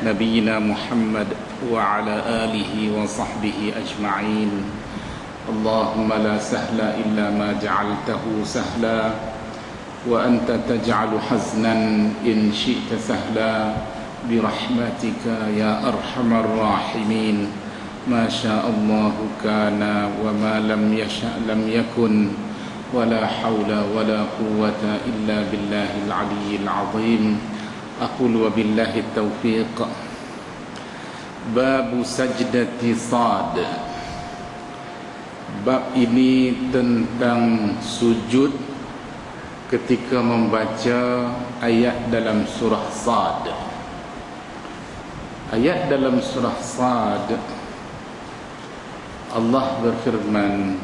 نبينا محمد وعلى آله وصحبه أجمعين. اللهم لا سهل إلا ما جعلته سهلا وأنت تجعل حزنا إن شئت سهلا برحمتك يا أرحم الراحمين. ما شاء الله كان وما لم يشأ لم يكن ولا حول ولا قوة إلا بالله العلي العظيم. أقول وبالله التوفيق. باب سجدة صاد. Bab ini tentang sujud ketika membaca ayat dalam surah Sad. Ayat dalam surah Sad, Allah berfirman,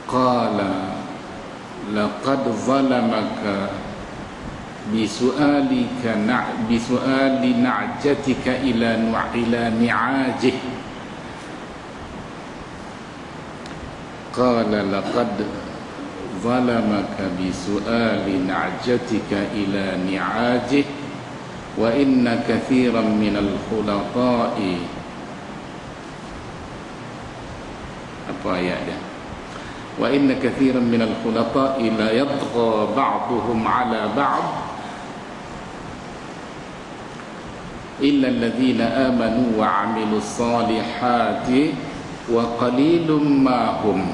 Qala laqad zalamaka bisu'ali na'jatika ila ni'ajih. Qala laqad zalamaka bisu'ali na'jatika ila ni'ajih wa inna kathiran minal khulata'i. Apa ayat dia? Wa inna kathiran minal khulata'i la yatgha ba'duhum 'ala ba'd illa alladhina amanu wa 'amilus salihati wa qalilum ma hum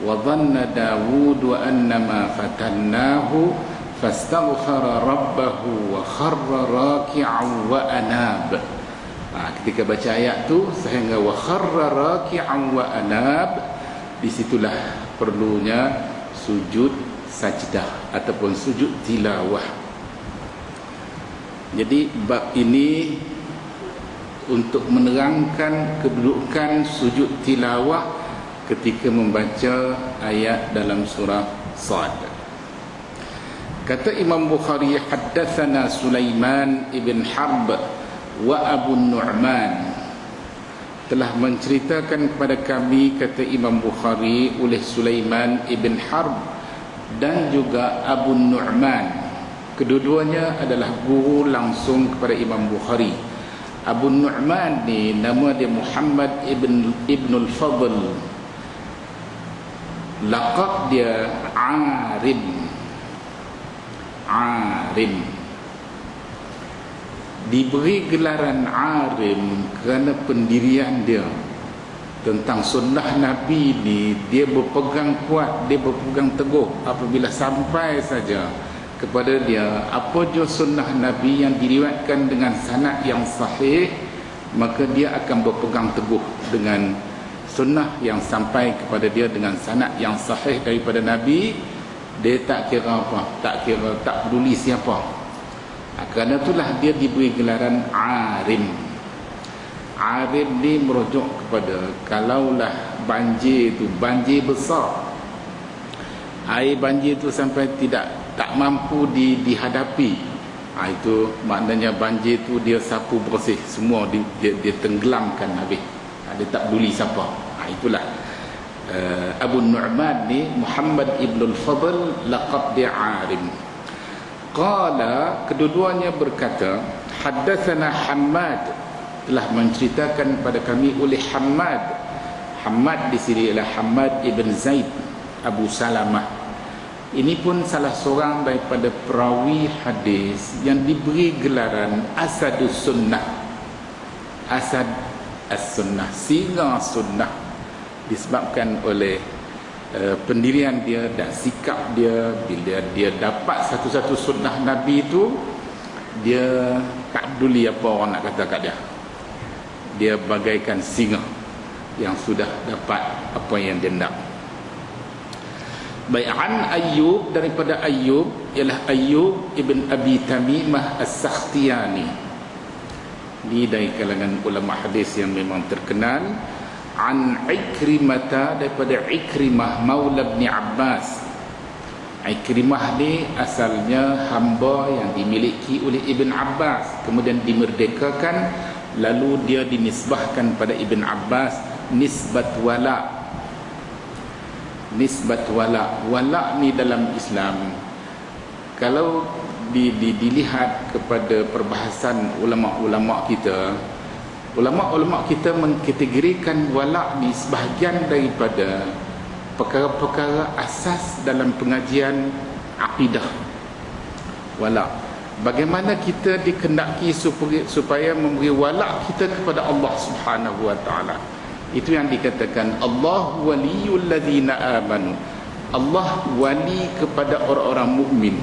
wa dhanna Dawud annama fatannahu fastaghfara rabbahu wa kharra raki'an wa anab. Ketika baca ayat tu sehingga wa kharra raki'an wa anab, disitulah perlunya sujud sajdah ataupun sujud tilawah. Jadi bab ini untuk menerangkan kedudukan sujud tilawah ketika membaca ayat dalam surah Sad. Kata Imam Bukhari, haddatsana Sulaiman ibn Harb wa Abu Nu'man, telah menceritakan kepada kami, kata Imam Bukhari, oleh Sulaiman ibn Harb dan juga Abu Nu'man. Kedua-duanya adalah guru langsung kepada Imam Bukhari. Abu Nu'man ni nama dia Muhammad ibn al-Fadl, laqab dia Arim. Diberi gelaran Arim kerana pendirian dia tentang sunnah Nabi ni. Dia berpegang kuat, dia berpegang teguh. Apabila sampai saja kepada dia apa jua sunnah Nabi yang diriwayatkan dengan sanad yang sahih, maka dia akan berpegang teguh dengan sunnah yang sampai kepada dia dengan sanad yang sahih daripada Nabi. Dia tak kira apa, tak peduli siapa. Kerana itulah dia diberi gelaran Arim. Arim ni merujuk kepada kalaulah banjir itu banjir besar, air banjir itu sampai tak mampu dihadapi, itu maknanya banjir itu dia sapu bersih semua, dia tenggelamkan habis. Dia tak peduli siapa. Itulah Abu Nu'man ni Muhammad ibn al-Fadl, laqab dia Arim. Qala, kedua-duanya berkata, haddatsana Hammad, telah menceritakan pada kami oleh Hammad. Hammad di sini ialah Hammad ibn Zaid Abu Salamah. Ini pun salah seorang daripada perawi hadis yang diberi gelaran Asadus Sunnah. Asad as-Sunnah, singa sunnah, disebabkan oleh pendirian dia dan sikap dia. Bila dia dapat satu-satu sunnah Nabi itu, dia tak peduli apa orang nak kata kat dia. Dia bagaikan singa yang sudah dapat apa yang dia nak. Bai'an Ayyub, daripada Ayyub ialah Ayyub ibn Abi Tamimah As-Sakhtiyani. Ini dari kalangan ulama hadis yang memang terkenal. An Ikrimah, daripada Ikrimah maula Ibn Abbas. Ikrimah ni asalnya hamba yang dimiliki oleh Ibn Abbas, kemudian dimerdekakan, lalu dia dinisbahkan pada Ibn Abbas nisbat wala. Nisbat wala. Wala ni dalam Islam, kalau dilihat kepada perbahasan ulama-ulama kita mengkategorikan wala' di sebahagian daripada perkara-perkara asas dalam pengajian akidah. Wala', bagaimana kita dikendaki supaya memberi wala' kita kepada Allah Subhanahu wa taala. Itu yang dikatakan Allah waliyul ladzina amanu. Allah wali kepada orang-orang mukmin.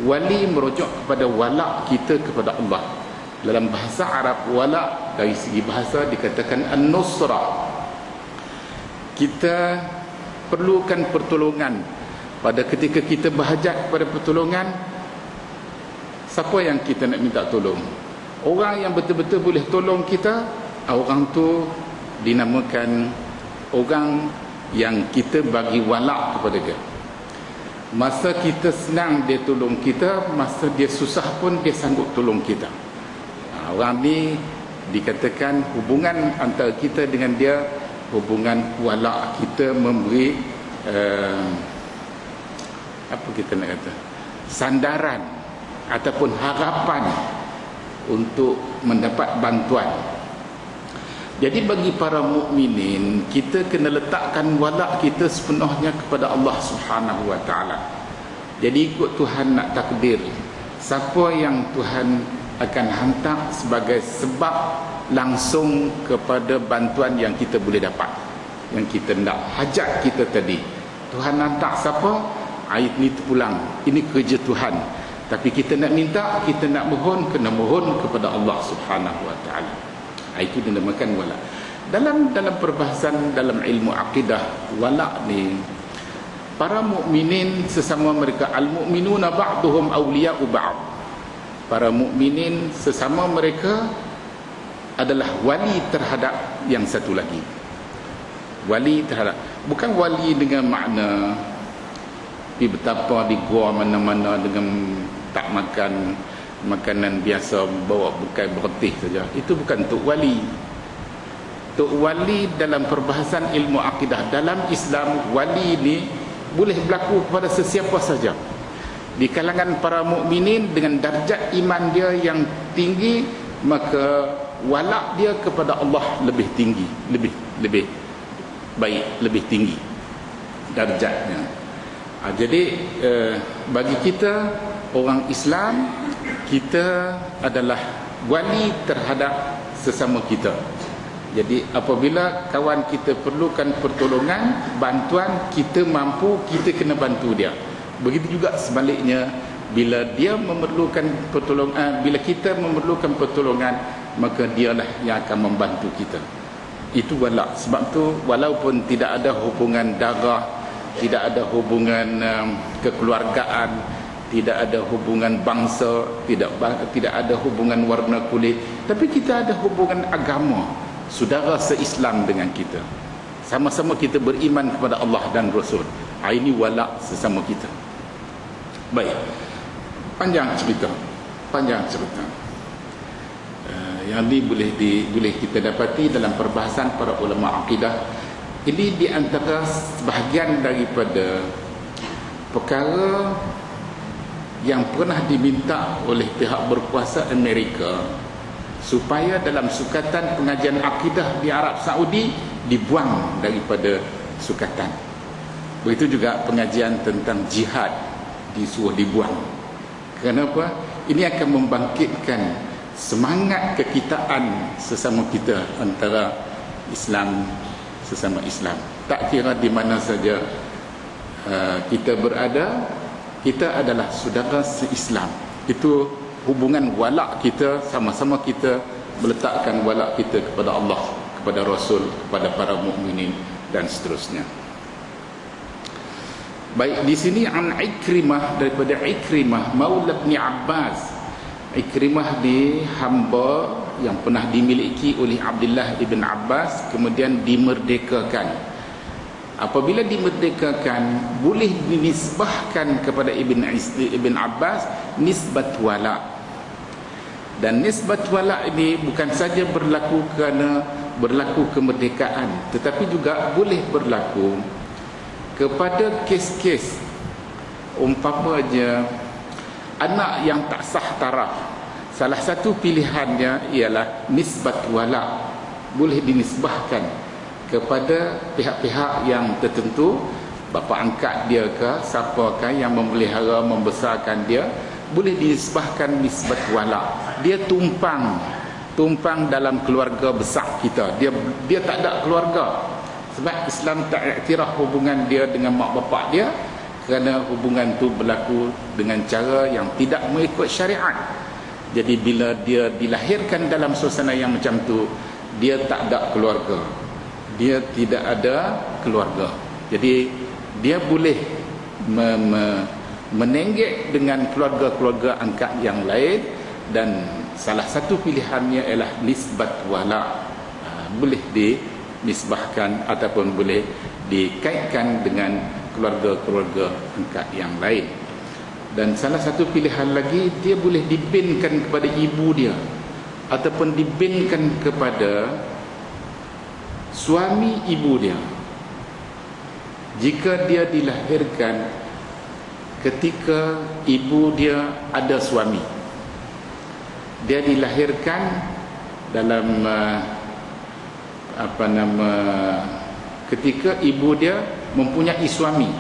Wali merujuk kepada wala' kita kepada Allah. Dalam bahasa Arab, wala' dari segi bahasa dikatakan an-nusra. Kita perlukan pertolongan. Pada ketika kita berhajat kepada pertolongan, siapa yang kita nak minta tolong? Orang yang betul-betul boleh tolong kita, orang tu dinamakan orang yang kita bagi wala' kepada dia. Masa kita senang dia tolong kita, masa dia susah pun dia sanggup tolong kita. Orang ni dikatakan hubungan antara kita dengan dia, hubungan wala'. Kita memberi apa kita nak kata, sandaran ataupun harapan untuk mendapat bantuan. Jadi bagi para mukminin, kita kena letakkan wala' kita sepenuhnya kepada Allah Subhanahu wa taala. Jadi ikut Tuhan nak takdir siapa yang Tuhan akan hantar sebagai sebab langsung kepada bantuan yang kita boleh dapat, yang kita nak hajat kita tadi. Tuhan hantar siapa? Ayat ni terpulang. Ini kerja Tuhan. Tapi kita nak minta, kita nak mohon, kena mohon kepada Allah Subhanahu wa taala. Itu dinamakan wala'. Dalam perbahasan dalam ilmu akidah, wala' ni, para mukminin sesama mereka, al-mu'minuna ba'duhum awliya'u ba'd. Para mukminin sesama mereka adalah wali terhadap yang satu lagi. Wali terhadap, bukan wali dengan makna pergi betapa di gua mana-mana dengan tak makan makanan biasa, bawa bekal bertih saja. Itu bukan tok wali. Tok wali dalam perbahasan ilmu akidah dalam Islam, wali ni boleh berlaku kepada sesiapa saja. Di kalangan para mukminin dengan darjat iman dia yang tinggi, maka wala' dia kepada Allah lebih tinggi, lebih baik, lebih tinggi darjatnya. Jadi bagi kita orang Islam, kita adalah wali terhadap sesama kita. Jadi apabila kawan kita perlukan pertolongan, bantuan, kita mampu, kita kena bantu dia. Begitu juga sebaliknya, bila dia memerlukan pertolongan, bila kita memerlukan pertolongan, maka dialah yang akan membantu kita. Itu wala'. Sebab tu walaupun tidak ada hubungan darah, tidak ada hubungan kekeluargaan, tidak ada hubungan bangsa, tidak ada hubungan warna kulit, tapi kita ada hubungan agama, saudara se-Islam dengan kita. Sama-sama kita beriman kepada Allah dan Rasul. Ini wala' sesama kita. Baik. Panjang cerita. Yang ini boleh kita dapati dalam perbahasan para ulama akidah. Ini di antara sebahagian daripada perkara yang pernah diminta oleh pihak berkuasa Amerika supaya dalam sukatan pengajian akidah di Arab Saudi dibuang daripada sukatan. Begitu juga pengajian tentang jihad disuruh dibuang. Kenapa? Ini akan membangkitkan semangat kekitaan sesama kita antara Islam sesama Islam. Tak kira di mana saja kita berada, kita adalah saudara se-Islam. Itu hubungan wala' kita, sama-sama kita meletakkan wala' kita kepada Allah, kepada Rasul, kepada para mukminin dan seterusnya. Baik, di sini an Ikrimah, daripada Ikrimah Maula bin Abbas. Ikrimah di hamba yang pernah dimiliki oleh Abdullah ibn Abbas, kemudian dimerdekakan. Apabila dimerdekakan, boleh dinisbahkan kepada Ibn Abbas nisbat wala'. Dan nisbat wala' ini bukan saja berlaku kerana berlaku kemerdekaan, tetapi juga boleh berlaku kepada kes-kes umpamanya anak yang tak sah taraf, salah satu pilihannya ialah nisbat wala, boleh dinisbahkan kepada pihak-pihak yang tertentu, bapa angkat dia ke, siapakah yang memelihara membesarkan dia, boleh dinisbahkan nisbat wala. Dia tumpang dalam keluarga besar kita, dia tak ada keluarga, sebab Islam tak iktiraf hubungan dia dengan mak bapak dia, kerana hubungan tu berlaku dengan cara yang tidak mengikut syariat. Jadi bila dia dilahirkan dalam suasana yang macam tu, dia tak ada keluarga, dia tidak ada keluarga, jadi dia boleh menenggek dengan keluarga-keluarga angkat yang lain, dan salah satu pilihannya ialah nisbat wala, boleh dinisbahkan ataupun boleh dikaitkan dengan keluarga-keluarga angkat yang lain. Dan salah satu pilihan lagi, dia boleh dibinkan kepada ibu dia ataupun dibinkan kepada suami ibu dia jika dia dilahirkan ketika ibu dia ada suami. Dia dilahirkan dalam ketika ibu dia mempunyai suami,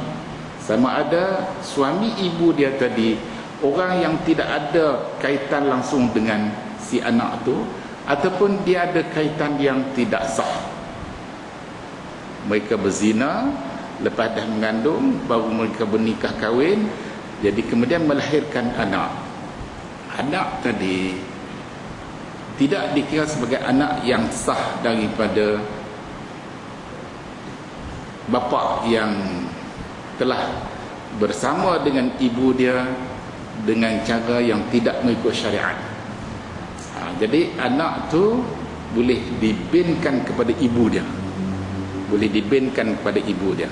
sama ada suami ibu dia tadi orang yang tidak ada kaitan langsung dengan si anak tu, ataupun dia ada kaitan yang tidak sah. Mereka berzina, lepas dah mengandung baru mereka bernikah kahwin, jadi kemudian melahirkan anak. Anak tadi tidak dikira sebagai anak yang sah daripada bapa yang telah bersama dengan ibu dia dengan cara yang tidak mengikut syariat. Jadi anak tu boleh dibinkan kepada ibu dia, boleh dibinkan kepada ibu dia.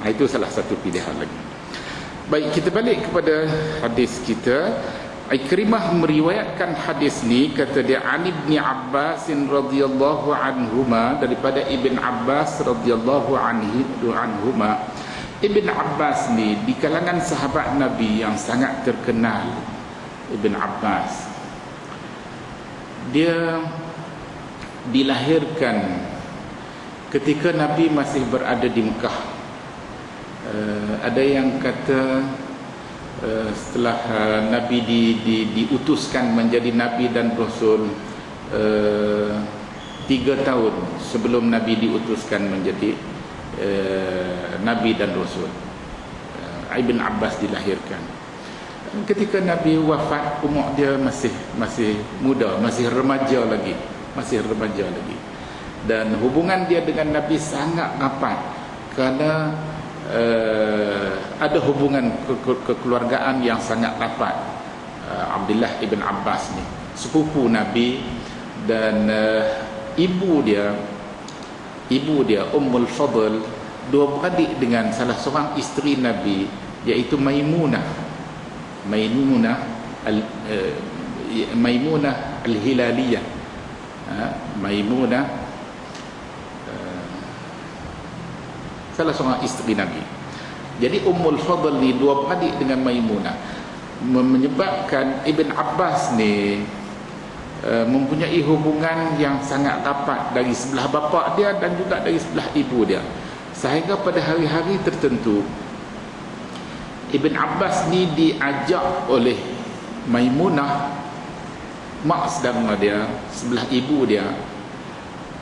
Itu salah satu pilihan lagi. Baik, kita balik kepada hadis kita. Ikrimah meriwayatkan hadis ni, kata dia, an Ibni Abbas radhiyallahu anhuma, daripada Ibn Abbas radhiyallahu anhuma. Ibn Abbas ni di kalangan sahabat Nabi yang sangat terkenal. Ibn Abbas, dia dilahirkan ketika Nabi masih berada di Mekah. Ada yang kata setelah Nabi diutuskan menjadi Nabi dan Rasul 3 tahun sebelum Nabi diutuskan menjadi Nabi dan Rasul, Ibn Abbas dilahirkan. Ketika Nabi wafat, umur dia masih muda, masih remaja lagi. Dan hubungan dia dengan Nabi sangat rapat, kerana ada hubungan kekeluargaan yang sangat rapat. Abdullah ibn Abbas ni sepupu Nabi, dan ibu dia Ummul Fadl, dua beradik dengan salah seorang isteri Nabi, iaitu Maimunah Al-Hilaliyah. Maimunah, salah seorang isteri Nabi. Jadi Ummul Fadl ni dua beradik dengan Maimunah, menyebabkan Ibn Abbas ni mempunyai hubungan yang sangat rapat dari sebelah bapa dia dan juga dari sebelah ibu dia, sehingga pada hari-hari tertentu Ibn Abbas ni diajak oleh Maimunah, mak saudara dia, sebelah ibu dia,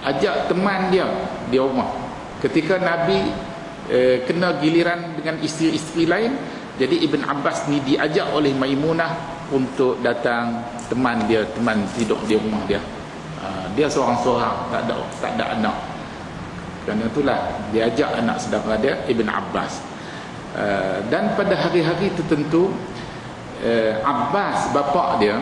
ajak teman dia di rumah. Ketika Nabi kena giliran dengan isteri-isteri lain, jadi Ibn Abbas ni diajak oleh Maimunah untuk datang, teman tidur di rumah dia. Dia seorang-seorang, tak ada anak. Kerana itulah diajak anak saudara dia, Ibn Abbas. Dan pada hari-hari tertentu, Abbas bapa dia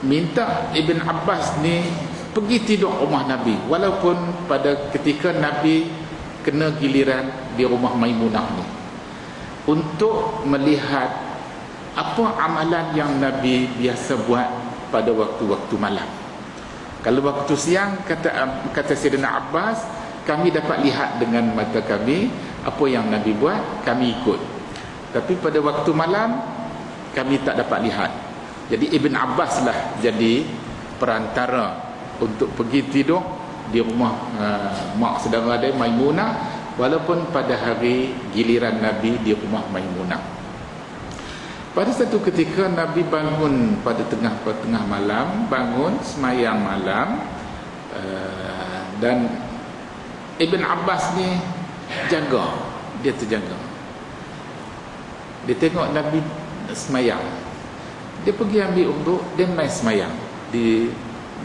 minta Ibn Abbas ni pergi tidur rumah Nabi, walaupun pada ketika Nabi kena giliran di rumah Maimunah ni, untuk melihat apa amalan yang Nabi biasa buat pada waktu-waktu malam. Kalau waktu siang, kata Sayyidina Abbas, kami dapat lihat dengan mata kami apa yang Nabi buat, kami ikut. Tapi pada waktu malam kami tak dapat lihat. Jadi Ibn Abbas lah jadi perantara untuk pergi tidur di rumah mak saudara dia Maimunah, walaupun pada hari giliran Nabi di rumah Maimunah. Pada satu ketika Nabi bangun pada tengah malam, bangun semayang malam, dan Ibn Abbas ni jaga, dia terjaga. Dia tengok Nabi semayang, dia pergi ambil uduk, dia main semayang di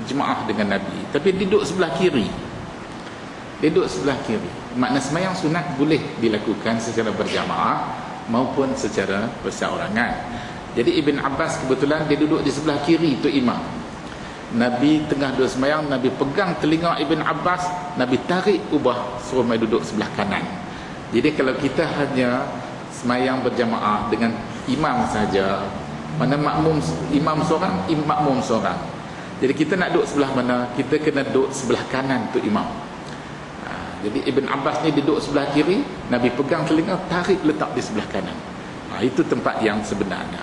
jemaah dengan Nabi, tapi dia duduk sebelah kiri. Dia duduk sebelah kiri. Makna semayang sunat boleh dilakukan secara berjamaah maupun secara perseorangan. Jadi Ibn Abbas kebetulan dia duduk di sebelah kiri tu imam. Nabi tengah duduk semayang, Nabi pegang telinga Ibn Abbas, Nabi tarik ubah suruh mai duduk sebelah kanan. Jadi kalau kita hanya semayang berjamaah dengan imam saja, mana makmum imam seorang, makmum seorang. Jadi kita nak duduk sebelah mana? Kita kena duduk sebelah kanan tu imam. Jadi Ibn Abbas ni duduk sebelah kiri, Nabi pegang telinga, tarik letak di sebelah kanan. Itu tempat yang sebenarnya.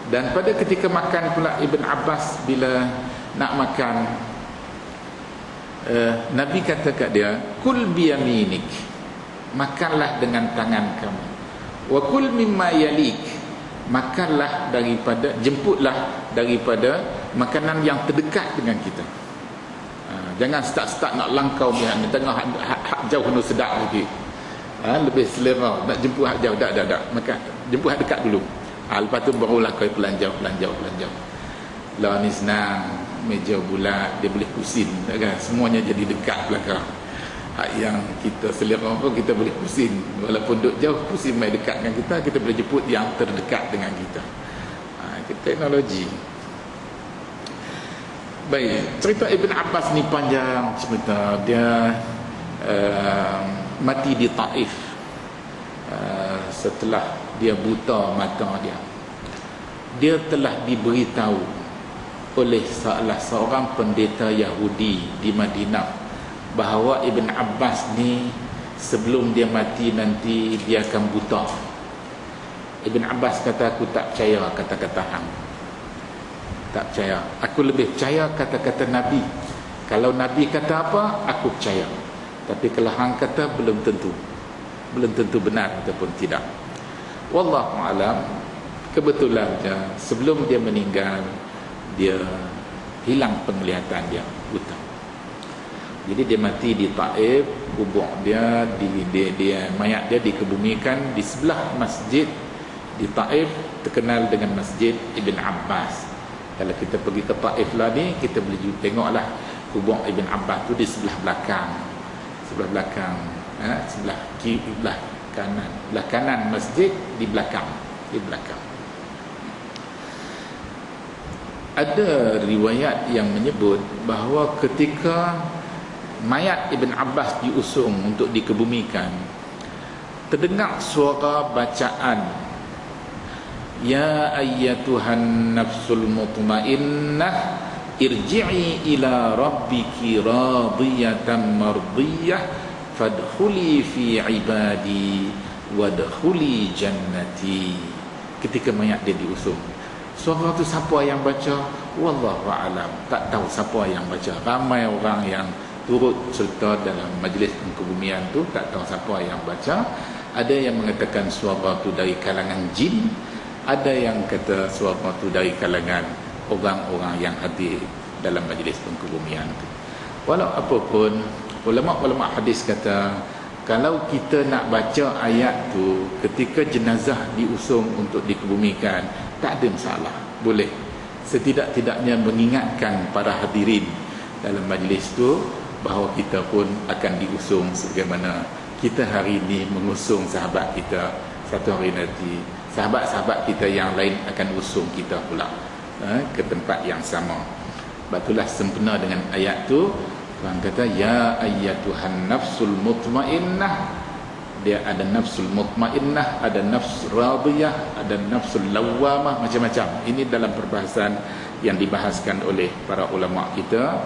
Dan pada ketika makan pula Ibn Abbas bila nak makan, Nabi kata kat dia, kul biyaminik, makanlah dengan tangan kamu. Wa kul mimma yalik, makanlah daripada, jemputlah daripada makanan yang terdekat dengan kita. Jangan start nak langkau ni tengah hak jauh kena sedap lagi. Lebih selera nak jemput hak jauh, dak makan jemput hak dekat dulu. Lepas tu barulah kau pelanjau. Lah ni senang, meja bulat, dia boleh pusing kan, semuanya jadi dekat belakang. Hak yang kita selera pun kita boleh pusing, walaupun duduk jauh, pusing mai dekat dengan kita boleh jemput yang terdekat dengan kita. Itu teknologi. Baik, cerita Ibn Abbas ni panjang cerita. Dia mati di Taif setelah dia buta mata dia. Dia telah diberitahu oleh salah seorang pendeta Yahudi di Madinah bahawa Ibn Abbas ni sebelum dia mati nanti dia akan buta. Ibn Abbas kata, aku tak percaya kata-kata hang. Tak percaya. Aku lebih percaya kata-kata Nabi. Kalau Nabi kata apa, aku percaya. Tapi kalau hang kata, belum tentu benar ataupun tidak. Wallahu alam. Kebetulan sebelum dia meninggal, dia hilang penglihatan, dia buta. Jadi dia mati di Taif, kubur dia mayat dia dikebumikan di sebelah masjid di Taif terkenal dengan Masjid Ibn Abbas. Kalau kita pergi ke Taif lah ni, kita boleh tengoklah kubur Ibn Abbas tu di sebelah belakang. Sebelah kanan masjid, di belakang. Ada riwayat yang menyebut bahawa ketika mayat Ibn Abbas diusung untuk dikebumikan, terdengar suara bacaan, ya ayyatuhan nafsul mutmainnah irji'i ila rabbiki radiyatan mardiyah fadkhuli fi ibadi wadkhuli jannati. Ketika mayat dia diusung, suara tu siapa yang baca? Wallahu alam, tak tahu siapa yang baca. Ramai orang yang turut serta dalam majlis pengkebumian tu tak tahu siapa yang baca. Ada yang mengatakan suara tu dari kalangan jin, ada yang kata suara tu dari kalangan orang-orang yang hadir dalam majlis pengkebumian tu. Walau apapun, ulama-ulama hadis kata, kalau kita nak baca ayat tu ketika jenazah diusung untuk dikebumikan, tak ada masalah, boleh. Setidak-tidaknya mengingatkan para hadirin dalam majlis tu bahawa kita pun akan diusung sebagaimana kita hari ini mengusung sahabat kita, satu hari nanti sahabat-sahabat kita yang lain akan usung kita pula ke tempat yang sama. Batulah sempena dengan ayat tu. Tuhan kata, ya ayyatuhan nafsul mutmainnah. Dia ada nafsul mutmainnah, ada nafs radiyah, ada nafsul lawamah, macam-macam. Ini dalam perbahasan yang dibahaskan oleh para ulama kita.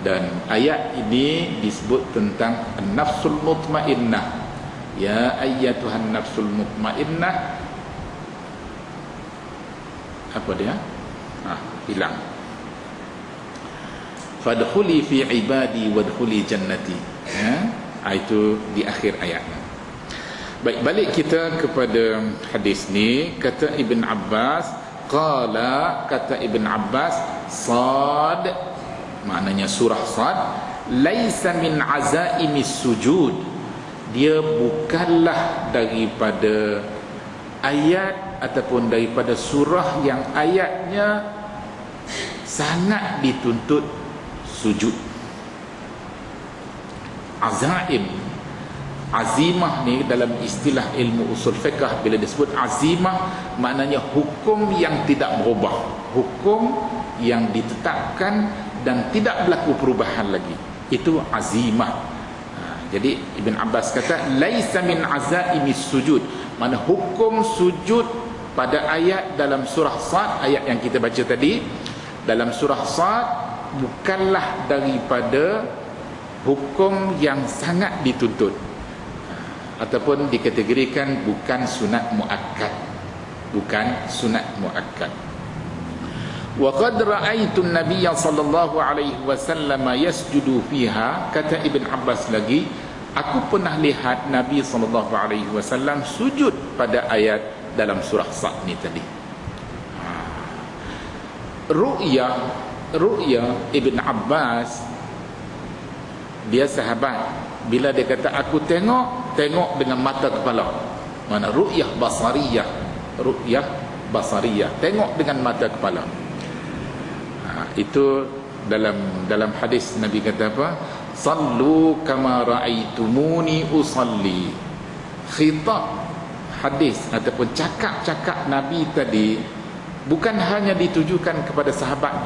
Dan ayat ini disebut tentang nafsul mutmainnah. Ya ayyatuhan nafsul mutmainnah apa dia? Hilang. Fadkhuli fi ibadi wadkhuli jannati. Itu di akhir ayatnya. Baik, balik kita kepada hadis ni. Kata Ibn Abbas, kata Ibn Abbas, Sad, maknanya surah Sad, laisa min azaimis sujud. Dia bukanlah daripada ayat ataupun daripada surah yang ayatnya sangat dituntut sujud. Azaim, azimah ni dalam istilah ilmu usul fiqh, bila disebut azimah maknanya hukum yang tidak berubah, hukum yang ditetapkan dan tidak berlaku perubahan lagi, itu azimah. Jadi Ibn Abbas kata laisa min azaimis sujud, mana hukum sujud pada ayat dalam surah Sad, ayat yang kita baca tadi dalam surah Sad, bukanlah daripada hukum yang sangat dituntut, ataupun dikategorikan bukan sunat muakkad, bukan sunat muakkad. Wa qad ra'aitu an-nabiy sallallahu alaihi wasallam yasjudu fiha. Kata Ibn Abbas lagi, aku pernah lihat Nabi sallallahu alaihi wasallam sujud pada ayat dalam surah Sad ni tadi. Ru'ya Ibn Abbas, dia sahabat, bila dia kata aku tengok dengan mata kepala, mana ru'yah basariyah, tengok dengan mata kepala. Itu dalam hadis Nabi kata apa? Sallu kama ra'aitumuni usalli. Khitab hadis ataupun cakap Nabi tadi bukan hanya ditujukan kepada sahabat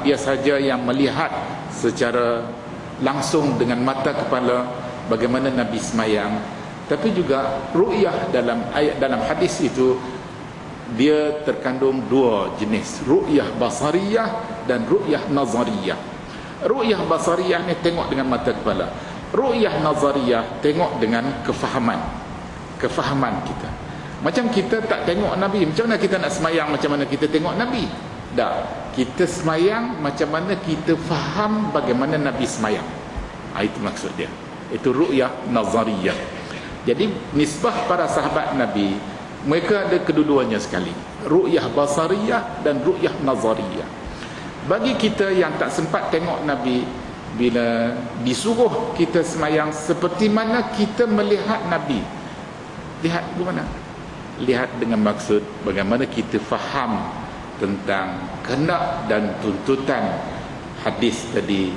dia saja yang melihat secara langsung dengan mata kepala bagaimana Nabi semayang, tapi juga ru'yah dalam hadis itu dia terkandung dua jenis, ru'yah basariyah dan ru'yah nazariyah. Ru'yah basariyah ni tengok dengan mata kepala, ru'yah nazariyah tengok dengan kefahaman kita. Macam kita tak tengok Nabi, macam mana kita nak semayang macam mana kita tengok Nabi? Tak, kita semayang macam mana kita faham bagaimana Nabi semayang. Itu maksud dia, itu ru'yah nazariyah. Jadi nisbah para sahabat Nabi, mereka ada kedua-duanya sekali, ru'yah basariyah dan ru'yah nazariyah. Bagi kita yang tak sempat tengok Nabi, bila disuruh kita semayang seperti mana kita melihat Nabi, lihat bagaimana? Lihat dengan maksud bagaimana kita faham tentang kehendak dan tuntutan hadis tadi,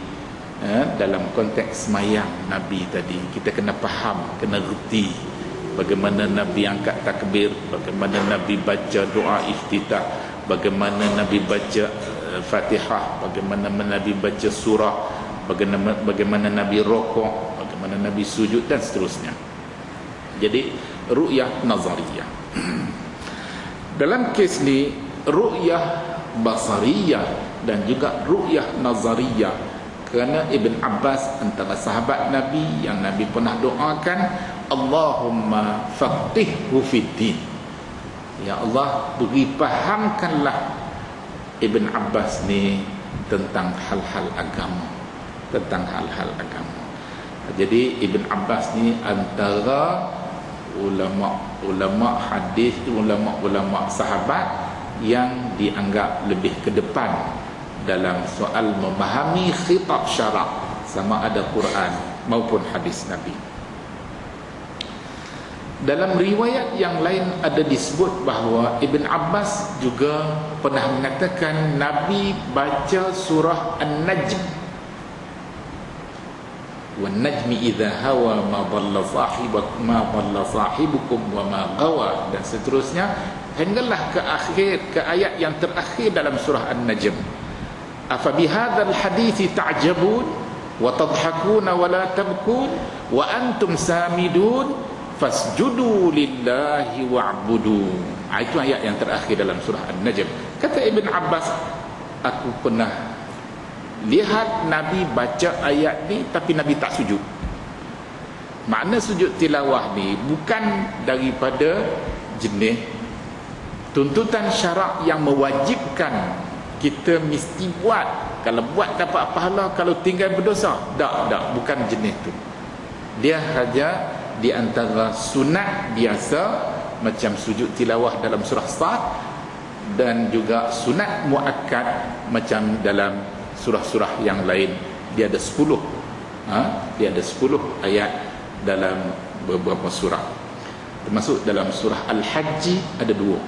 dalam konteks semayang Nabi tadi. Kita kena faham, kena reti bagaimana Nabi angkat takbir, bagaimana Nabi baca doa iftitah, bagaimana Nabi baca Fatihah, bagaimana Nabi baca surah, bagaimana Nabi rokok, bagaimana Nabi sujud dan seterusnya. Jadi ru'yah nazariyah. Dalam kes ni ru'yah basariyah dan juga ru'yah nazariyah, kerana Ibn Abbas antara sahabat Nabi yang Nabi pernah doakan, Allahumma faqihhu fiddin, ya Allah beri fahamkanlah Ibn Abbas ni tentang hal-hal agama, Jadi Ibn Abbas ni antara ulama hadis, ulama sahabat yang dianggap lebih ke depan dalam soal memahami khitab syarak, sama ada Quran maupun hadis Nabi. Dalam riwayat yang lain ada disebut bahawa Ibn Abbas juga pernah mengatakan Nabi baca surah An-Najm, وَالنَّجْمِ إِذَا هَوَى مَا ضَلَّ صَاحِبُكُمْ وَمَا غَوَى, dan seterusnya hinggalah ke ayat yang terakhir dalam surah An-Najm. أَفَبِهَذَا الْحَدِيثِ تَعْجَبُونَ وَتَضْحَكُونَ وَلَا تَبْكُونَ وَأَنْتُمْ سَامِدُونَ فَاسْجُدُوا لِلَّهِ وَاعْبُدُوا. Itu ayat yang terakhir dalam surah An-Najm. Kata Ibn Abbas, aku pernah lihat Nabi baca ayat ni tapi Nabi tak sujud. Makna sujud tilawah ni bukan daripada jenis tuntutan syarak yang mewajibkan kita mesti buat. Kalau buat dapat pahala, kalau tinggal berdosa. Tak, bukan jenis tu. Dia hanya di antara sunat biasa macam sujud tilawah dalam surah Sad, dan juga sunat muakkad macam dalam surah-surah yang lain. Dia ada 10. Dia ada 10 ayat dalam beberapa surah. Termasuk dalam surah Al-Hajj ada 2.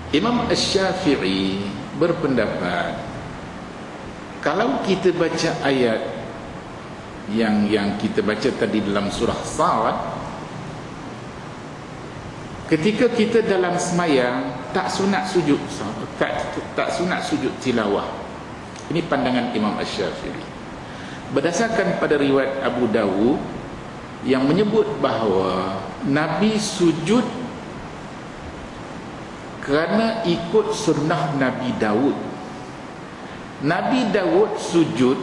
Imam Asy-Syafi'i berpendapat kalau kita baca ayat yang kita baca tadi dalam surah Sad, ketika kita dalam semayang tak sunat sujud, tak sunat sujud tilawah. Ini pandangan Imam Asy-Syafi'i berdasarkan pada riwayat Abu Dawud yang menyebut bahawa Nabi sujud kerana ikut sunnah Nabi Daud. Nabi Daud sujud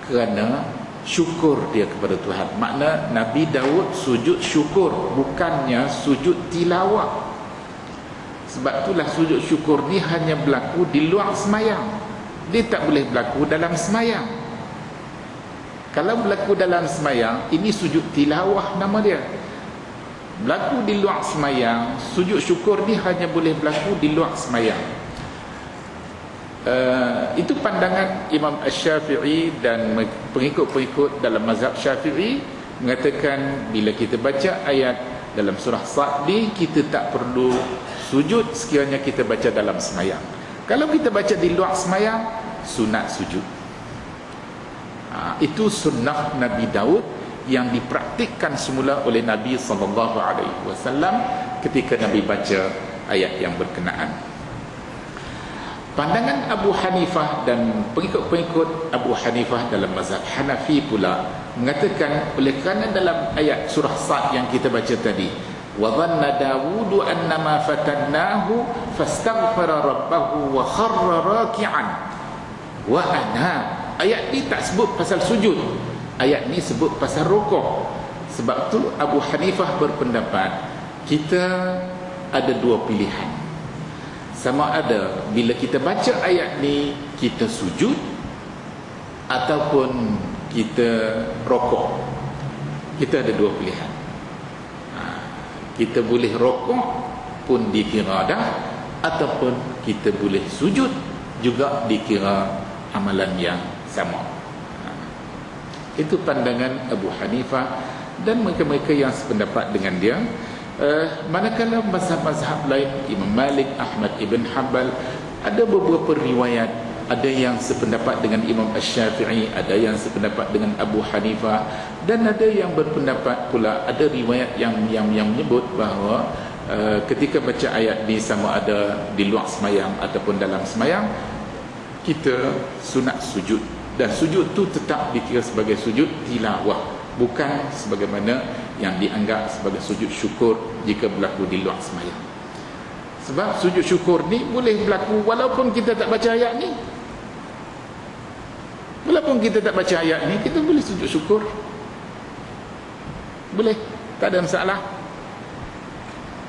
kerana syukur dia kepada Tuhan. Makna Nabi Daud sujud syukur, bukannya sujud tilawah. Sebab itulah sujud syukur ni hanya berlaku di luar semayang. Dia tak boleh berlaku dalam semayang. Kalau berlaku dalam semayang, ini sujud tilawah nama dia. Berlaku di luar semayang, sujud syukur ni hanya boleh berlaku di luar semayang. Itu pandangan Imam Asy-Syafi'i dan pengikut-pengikut dalam mazhab Syafi'i mengatakan bila kita baca ayat dalam surah Sad ni, kita tak perlu sujud sekiranya kita baca dalam semayang. Kalau kita baca di luar semayang, sunat sujud. Itu sunnah Nabi Daud yang dipraktikkan semula oleh Nabi SAW ketika Nabi baca ayat yang berkenaan. Pandangan Abu Hanifah dan pengikut-pengikut Abu Hanifah dalam mazhab Hanafi pula mengatakan oleh kerana dalam ayat surah Sad yang kita baca tadi, wa dhanna Dawudu annama fatannahu fastaghfara rabbahu wa kharra raki'an wa ana. Ayat ni tak sebut pasal sujud, ayat ni sebut pasal rukuk. Sebab tu Abu Hanifah berpendapat kita ada 2 pilihan. Sama ada bila kita baca ayat ni kita sujud ataupun kita rukuk. Kita ada 2 pilihan. Kita boleh rukuk pun dikira dah, ataupun kita boleh sujud juga dikira amalan yang sama. Itu pandangan Abu Hanifah dan mereka-mereka yang sependapat dengan dia. Manakala mazhab-mazhab lain, Imam Malik, Ahmad ibn Hanbal, ada beberapa riwayat, ada yang sependapat dengan Imam Asy-Syafi'i, ada yang sependapat dengan Abu Hanifah, dan ada yang berpendapat pula, ada riwayat yang menyebut bahawa ketika baca ayat ni sama ada di luar semayang ataupun dalam semayang, kita sunat sujud. Dan sujud tu tetap dikira sebagai sujud tilawah, bukan sebagaimana yang dianggap sebagai sujud syukur jika berlaku di luar semayang. Sebab sujud syukur ni boleh berlaku walaupun kita tak baca ayat ni. Walaupun kita tak baca ayat ni, kita boleh sujud syukur. Boleh, tak ada masalah.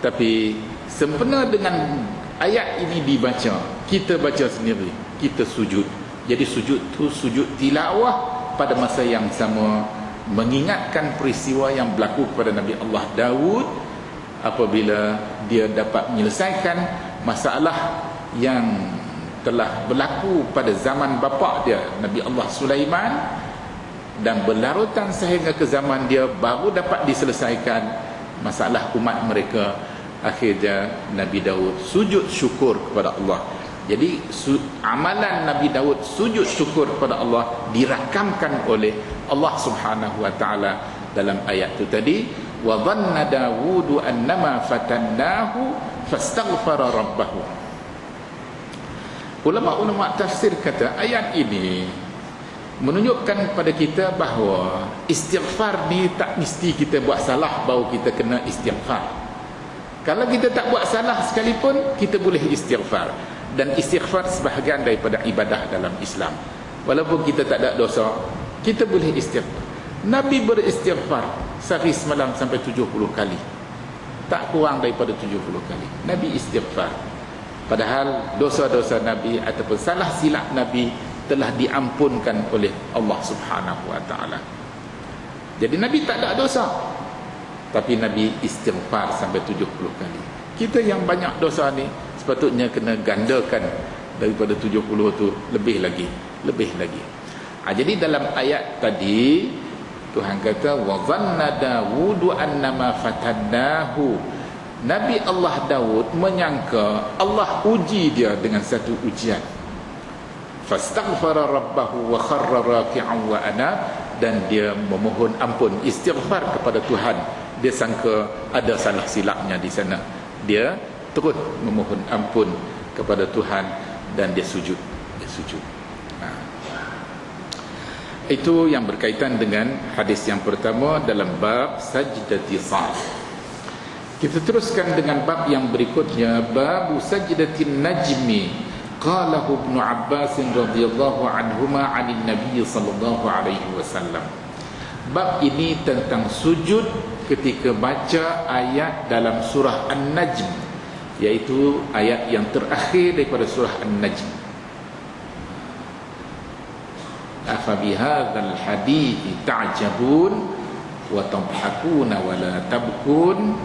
Tapi sempena dengan ayat ini dibaca, kita baca sendiri, kita sujud. Jadi sujud tu sujud tilawah pada masa yang sama, mengingatkan peristiwa yang berlaku kepada Nabi Allah Daud apabila dia dapat menyelesaikan masalah yang telah berlaku pada zaman bapa dia Nabi Allah Sulaiman, dan berlarutan sehingga ke zaman dia baru dapat diselesaikan masalah umat mereka. Akhirnya Nabi Daud sujud syukur kepada Allah. Jadi amalan Nabi Daud sujud syukur kepada Allah dirakamkan oleh Allah Subhanahu wa taala dalam ayat itu tadi, wa dhanna Dawudu annama fatannahu fastaghfara rabbahu. Ulama-ulama tafsir kata ayat ini menunjukkan kepada kita bahawa istighfar ni tak mesti kita buat salah baru kita kena istighfar. Kalau kita tak buat salah sekalipun, kita boleh istighfar. Dan istighfar sebahagian daripada ibadah dalam Islam. Walaupun kita tak ada dosa, kita boleh istighfar. Nabi beristighfar sehari semalam sampai 70 kali. tak kurang daripada 70 kali Nabi istighfar. Padahal dosa-dosa Nabi ataupun salah silap Nabi telah diampunkan oleh Allah Subhanahu wa taala. Jadi Nabi tak ada dosa, tapi Nabi istighfar sampai 70 kali. Kita yang banyak dosa ni sepatutnya kena gandakan daripada 70 tu, lebih lagi. Jadi dalam ayat tadi Tuhan kata wa dhanna Dawud annama fatannahu. Nabi Allah Daud menyangka Allah uji dia dengan satu ujian. Fastaghfara rabbahu wa kharra raki'an wa ana, dan dia memohon ampun, istighfar kepada Tuhan. Dia sangka ada salah silapnya di sana. Dia terus memohon ampun kepada Tuhan dan dia sujud. Itu yang berkaitan dengan hadis yang pertama dalam bab sajdati sa'd. Kita teruskan dengan bab yang berikutnya, bab sajdatin najmi. Qalahu Ibnu Abbas radhiyallahu anhuma 'anil Nabi sallallahu alaihi wasallam. Bab ini tentang sujud ketika baca ayat dalam surah An-Najm, iaitu ayat yang terakhir daripada surah An-Najm. Afa bihadzal hadithi ta'jabun wa tadhakuna wa la tabkun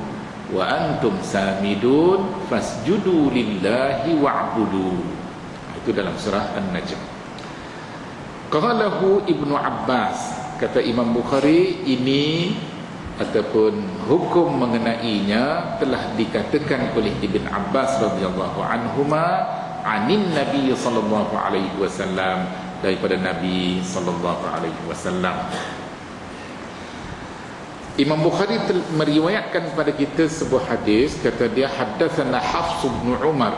wa antum samidun fasjudu lillahi wa'budu. Itu dalam surah An-Najm. Qalahu Ibnu Abbas, kata Imam Bukhari, ini ataupun hukum mengenainya telah dikatakan oleh Ibn Abbas radhiyallahu anhuma anin Nabi sallallahu alaihi wasallam, daripada Nabi sallallahu alaihi wasallam. Imam Bukhari meriwayatkan kepada kita sebuah hadis, kata dia haddatsana Hafs bin Umar,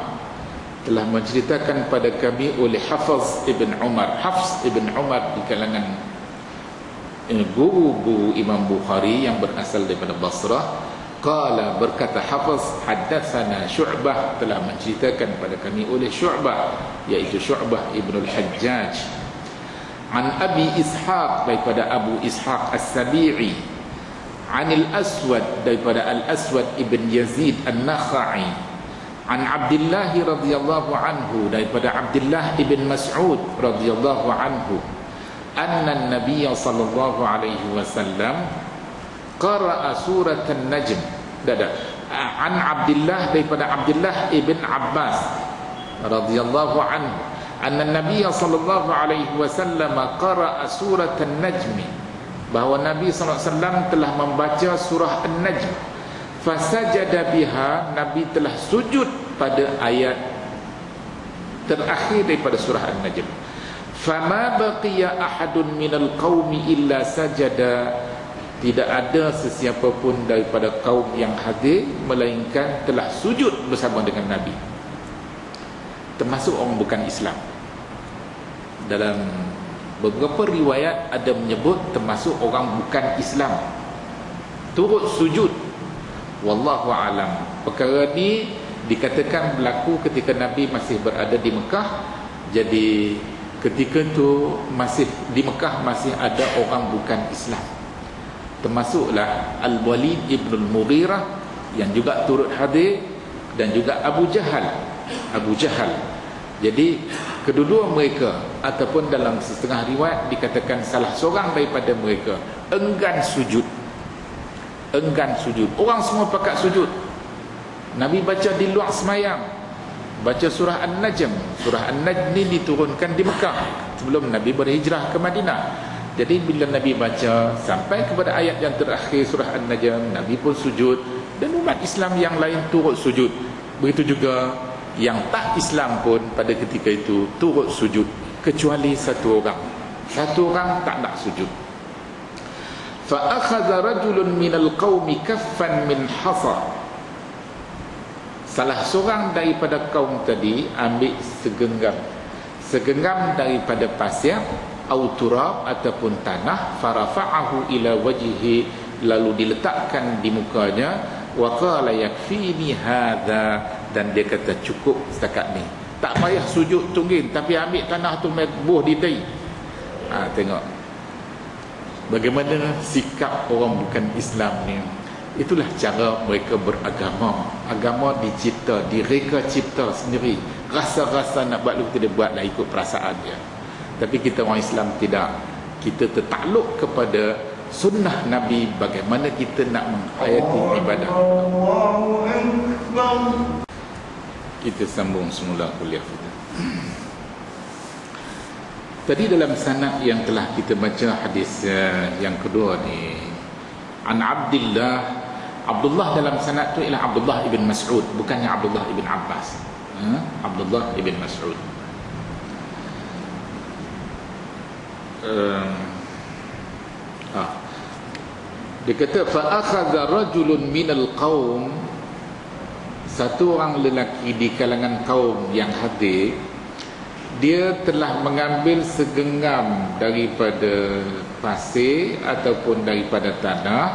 telah menceritakan pada kami oleh Hafs ibn Umar. Hafs ibn Umar di kalangan guru-guru Imam Bukhari yang berasal daripada Basrah. Qala, berkata Hafs, haddatsana Syu'bah, telah menceritakan pada kami oleh Syu'bah, iaitu Syu'bah ibn al-Hajjaj, an Abi Ishaq, daripada Abu Ishaq As-Sabi'i, anil Aswad, daripada Al-Aswad ibn Yazid An-Nakha'i, an Abdullah radhiyallahu anhu, daripada Abdullah ibn Mas'ud radhiyallahu anhu, anna an-nabiy sallallahu alaihi wasallam qara'a surat an-najm. An Abdullah, daripada Abdullah ibn Abbas radhiyallahu anhu, anna an-nabiy sallallahu alaihi wasallam qara'a surat an-najm, bahawa Nabi sallallahu alaihi wasallam telah membaca surah An-Najm. Fasajada biha, Nabi telah sujud pada ayat terakhir daripada surah An-Najm. Fama baqiya ahadun minal qaumi illa sajada, tidak ada sesiapa pun daripada kaum yang hadir melainkan telah sujud bersama dengan Nabi, termasuk orang bukan Islam. Dalam beberapa riwayat ada menyebut termasuk orang bukan Islam turut sujud. Wallahu alam. Perkara ni dikatakan berlaku ketika Nabi masih berada di Mekah. Jadi ketika tu masih di Mekah masih ada orang bukan Islam, termasuklah Al-Walid ibn al-Mughirah yang juga turut hadir, dan juga Abu Jahal. Jadi kedua mereka, ataupun dalam setengah riwayat dikatakan salah seorang daripada mereka enggan sujud. Orang semua pakat sujud. Nabi baca di luar semayang, baca surah An-Najm. Surah An-Najm ni diturunkan di Mekah sebelum Nabi berhijrah ke Madinah. Jadi bila Nabi baca sampai kepada ayat yang terakhir surah An-Najm, Nabi pun sujud, dan umat Islam yang lain turut sujud. Begitu juga yang tak Islam pun pada ketika itu turut sujud, kecuali satu orang tak nak sujud. Fa akhadha rajulun minal qaumi kaffan min hasa, salah seorang daripada kaum tadi ambil segenggam daripada pasir, au turab, ataupun tanah, farafa'ahu ila wajhihi, lalu diletakkan di mukanya, wa qala yakfini hadha, dan dia kata cukup setakat ni, tak payah sujud tunggin, tapi ambil tanah tu buh di dahi. Tengok bagaimana sikap orang bukan Islam ni. Itulah cara mereka beragama. Agama dicipta, direka cipta sendiri. Rasa-rasa nak buat lu kita buatlah ikut perasaan dia. Tapi kita orang Islam tidak. Kita tertakluk kepada sunnah Nabi bagaimana kita nak menghayati ibadah. Kita sambung semula kuliah kita. Tadi dalam sanad yang telah kita baca hadis yang kedua ni, an Abdullah dalam sanad tu ialah Abdullah ibn Mas'ud, bukannya Abdullah ibn Abbas. Abdullah ibn Mas'ud. Dia kata fa akhadha rajulun minal qaum, satu orang lelaki di kalangan kaum yang hadir, dia telah mengambil segenggam daripada pasir ataupun daripada tanah,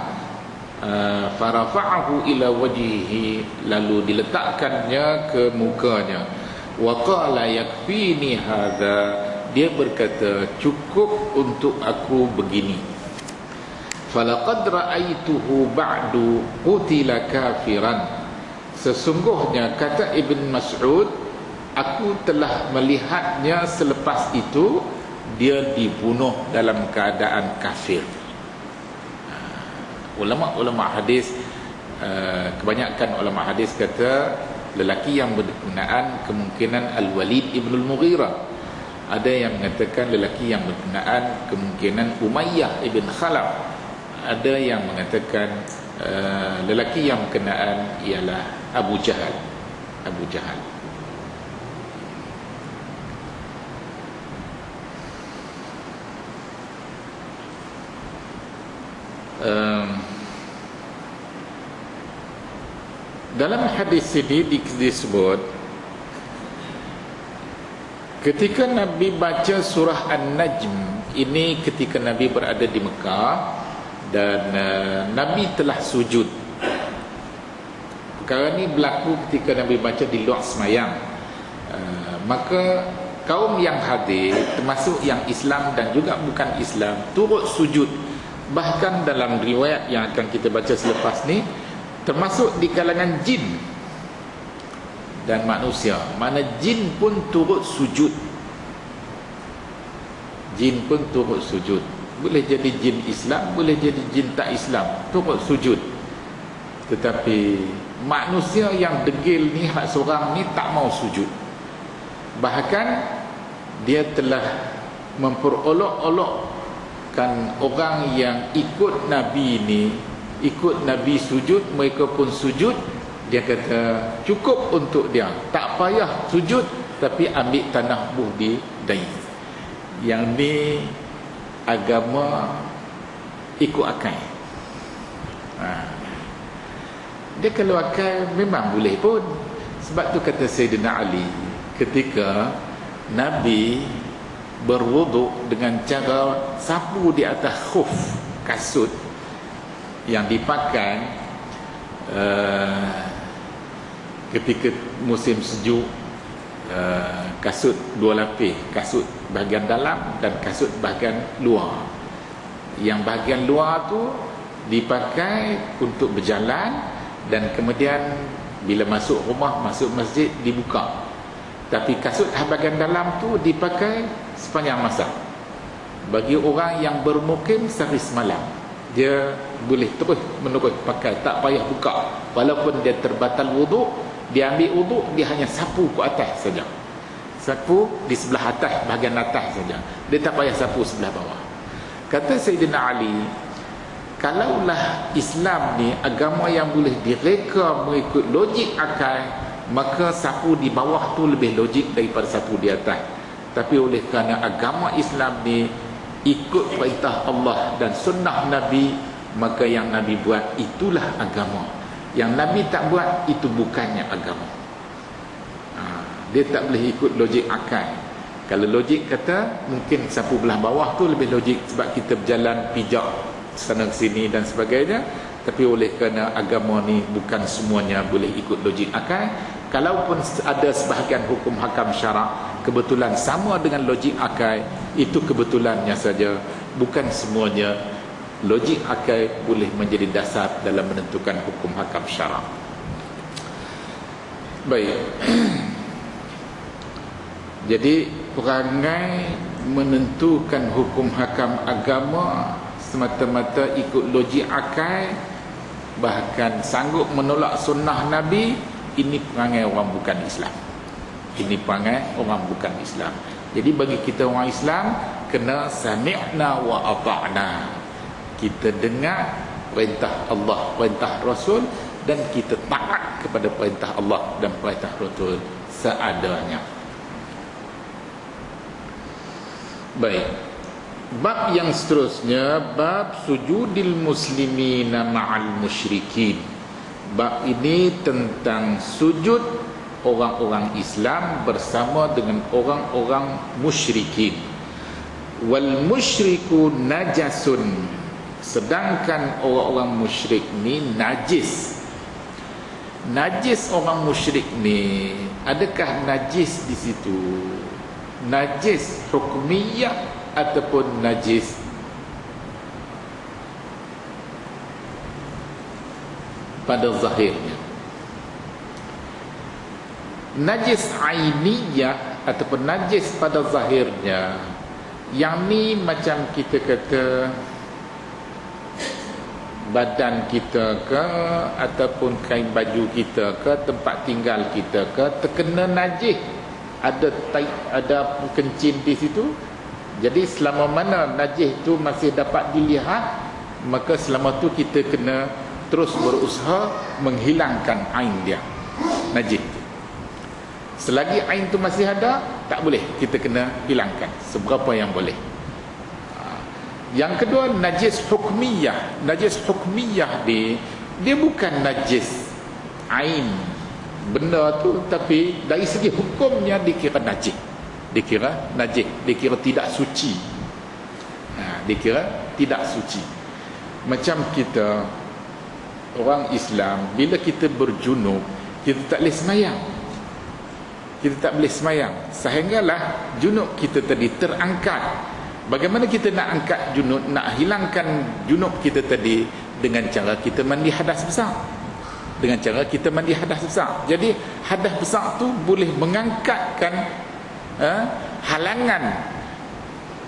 farafa'ahu ila wajhihi, lalu diletakkannya ke mukanya, wa qala yakfini hadha, dia berkata cukup untuk aku begini. Falaqad ra'aituhu ba'du qutila kafiran, sesungguhnya kata Ibn Mas'ud, aku telah melihatnya selepas itu dia dibunuh dalam keadaan kafir. Ulama-ulama hadis, kebanyakan ulama hadis kata lelaki yang berkenaan kemungkinan Al-Walid ibn Al-Mughirah. Ada yang mengatakan lelaki yang berkenaan kemungkinan Umayyah ibn Khalaf. Ada yang mengatakan lelaki yang berkenaan ialah Abu Jahal. Abu Jahal. Dalam hadis ini disebut ketika Nabi baca surah An-Najm, ini ketika Nabi berada di Mekah dan Nabi telah sujud. Perkara ini berlaku ketika Nabi baca di luar semayang. Maka kaum yang hadir, termasuk yang Islam dan juga bukan Islam, turut sujud. Bahkan dalam riwayat yang akan kita baca selepas ni, termasuk di kalangan jin dan manusia. Mana jin pun turut sujud. Jin pun turut sujud. Boleh jadi jin Islam, boleh jadi jin tak Islam, turut sujud. Tetapi manusia yang degil ni, hak seorang ni tak mau sujud. Bahkan dia telah memperolok-olok kan orang yang ikut Nabi ni, ikut Nabi sujud, mereka pun sujud. Dia kata cukup untuk dia, tak payah sujud, tapi ambil tanah buh di dahi. Yang ni agama ikut akal. Dia kalau akal memang boleh pun. Sebab tu kata Sayyidina Ali, ketika Nabi berwuduk dengan cara sapu di atas khuf, kasut yang dipakai ketika musim sejuk, kasut dua lapis, kasut bahagian dalam dan kasut bahagian luar. Yang bahagian luar tu dipakai untuk berjalan, dan kemudian bila masuk rumah, masuk masjid dibuka. Tapi kasut bahagian dalam tu dipakai sepanjang masa. Bagi orang yang bermukim sehari semalam, dia boleh terus menerus pakai, tak payah buka. Walaupun dia terbatal wuduk, dia ambil wuduk, dia hanya sapu ke atas saja. Sapu di sebelah atas, bahagian atas saja. Dia tak payah sapu sebelah bawah. Kata Sayyidina Ali, kalaulah Islam ni agama yang boleh direka mengikut logik akal, maka sapu di bawah tu lebih logik daripada sapu di atas. Tapi oleh kerana agama Islam ni ikut perintah Allah dan sunnah Nabi, maka yang Nabi buat itulah agama. Yang Nabi tak buat, itu bukannya agama. Dia tak boleh ikut logik akal. Kalau logik kata mungkin sapu belah bawah tu lebih logik, sebab kita berjalan pijak sana sini dan sebagainya. Tapi oleh kerana agama ni bukan semuanya boleh ikut logik akal. Kalaupun ada sebahagian hukum hakam syarak kebetulan sama dengan logik akal, itu kebetulannya saja, bukan semuanya logik akal boleh menjadi dasar dalam menentukan hukum hakam syarak. Baik. Jadi perangai menentukan hukum hakam agama semata-mata ikut logik akal, bahkan sanggup menolak sunnah Nabi, ini perangai orang bukan Islam. Ini perangai orang bukan Islam. Jadi bagi kita orang Islam, kena sami'na wa ata'na. Kita dengar perintah Allah, perintah Rasul, dan kita taat kepada perintah Allah dan perintah Rasul seadanya. Baik. Bab yang seterusnya, bab sujudil muslimina ma'al musyrikin. Bab ini tentang sujud orang-orang Islam bersama dengan orang-orang musyrikin. Wal musyriku najasun. Sedangkan orang-orang musyrik ni najis. Najis orang musyrik ni, adakah najis di situ najis hukmiyah ataupun najis pada zahirnya? Najis ainiyah ataupun najis pada zahirnya, yang ni macam kita kata badan kita ke, ataupun kain baju kita ke, tempat tinggal kita ke, terkena najis, ada kencing di situ. Jadi selama mana najis tu masih dapat dilihat, maka selama tu kita kena terus berusaha menghilangkan ain dia, najis. Selagi ain tu masih ada, tak boleh, kita kena hilangkan seberapa yang boleh. Yang kedua, najis hukmiyah. Najis hukmiyah dia bukan najis ain benda tu, tapi dari segi hukumnya dikira najis. Dikira najis, dikira tidak suci. Dikira tidak suci. Macam kita orang Islam, bila kita berjunub, kita tak boleh semayang. Kita tak boleh semayang sehinggalah junub kita tadi terangkat. Bagaimana kita nak angkat junub, nak hilangkan junub kita tadi? Dengan cara kita mandi hadas besar. Dengan cara kita mandi hadas besar. Jadi hadas besar tu boleh mengangkatkan halangan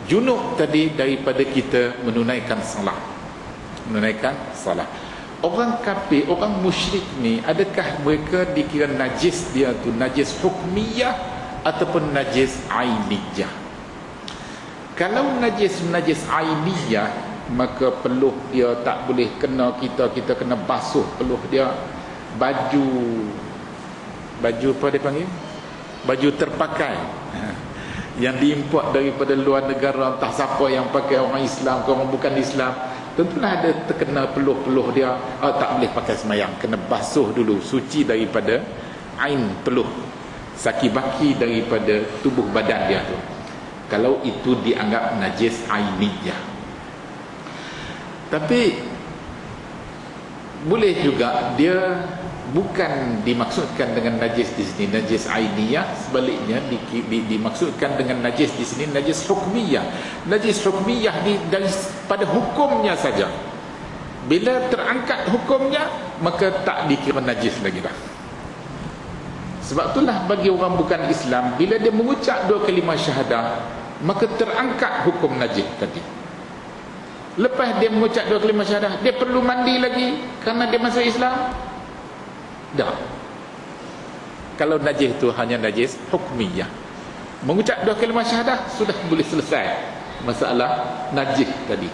junub tadi daripada kita menunaikan salat. Menunaikan salat. Orang kafir, orang musyrik ni, adakah mereka dikira najis dia tu najis hukmiyah ataupun najis ainiyah? Kalau najis ainiyah, maka peluh dia tak boleh kena kita kena basuh peluh dia. Baju apa dia panggil? Baju terpakai yang diimport daripada luar negara, entah siapa yang pakai, orang Islam ke orang bukan Islam, tentulah ada terkena peluh-peluh dia. Tak boleh pakai semayang, kena basuh dulu, suci daripada ain peluh, saki-baki daripada tubuh badan dia tu, kalau itu dianggap najis ainiyah. Tapi boleh juga dia bukan dimaksudkan dengan najis di sini najis ainiyah, sebaliknya dimaksudkan dengan najis di sini najis hukmiyah. Najis hukmiyah pada hukumnya saja. Bila terangkat hukumnya, maka tak dikira najis lagi dah. Sebab itulah bagi orang bukan Islam, bila dia mengucap dua kalimah syahadah, maka terangkat hukum najis tadi. Lepas dia mengucap dua kalimah syahadah, dia perlu mandi lagi kerana dia masuk Islam? Tak. Kalau najis itu hanya najis hukmiyah, mengucap dua kalimah syahadah sudah boleh selesai masalah najis tadi.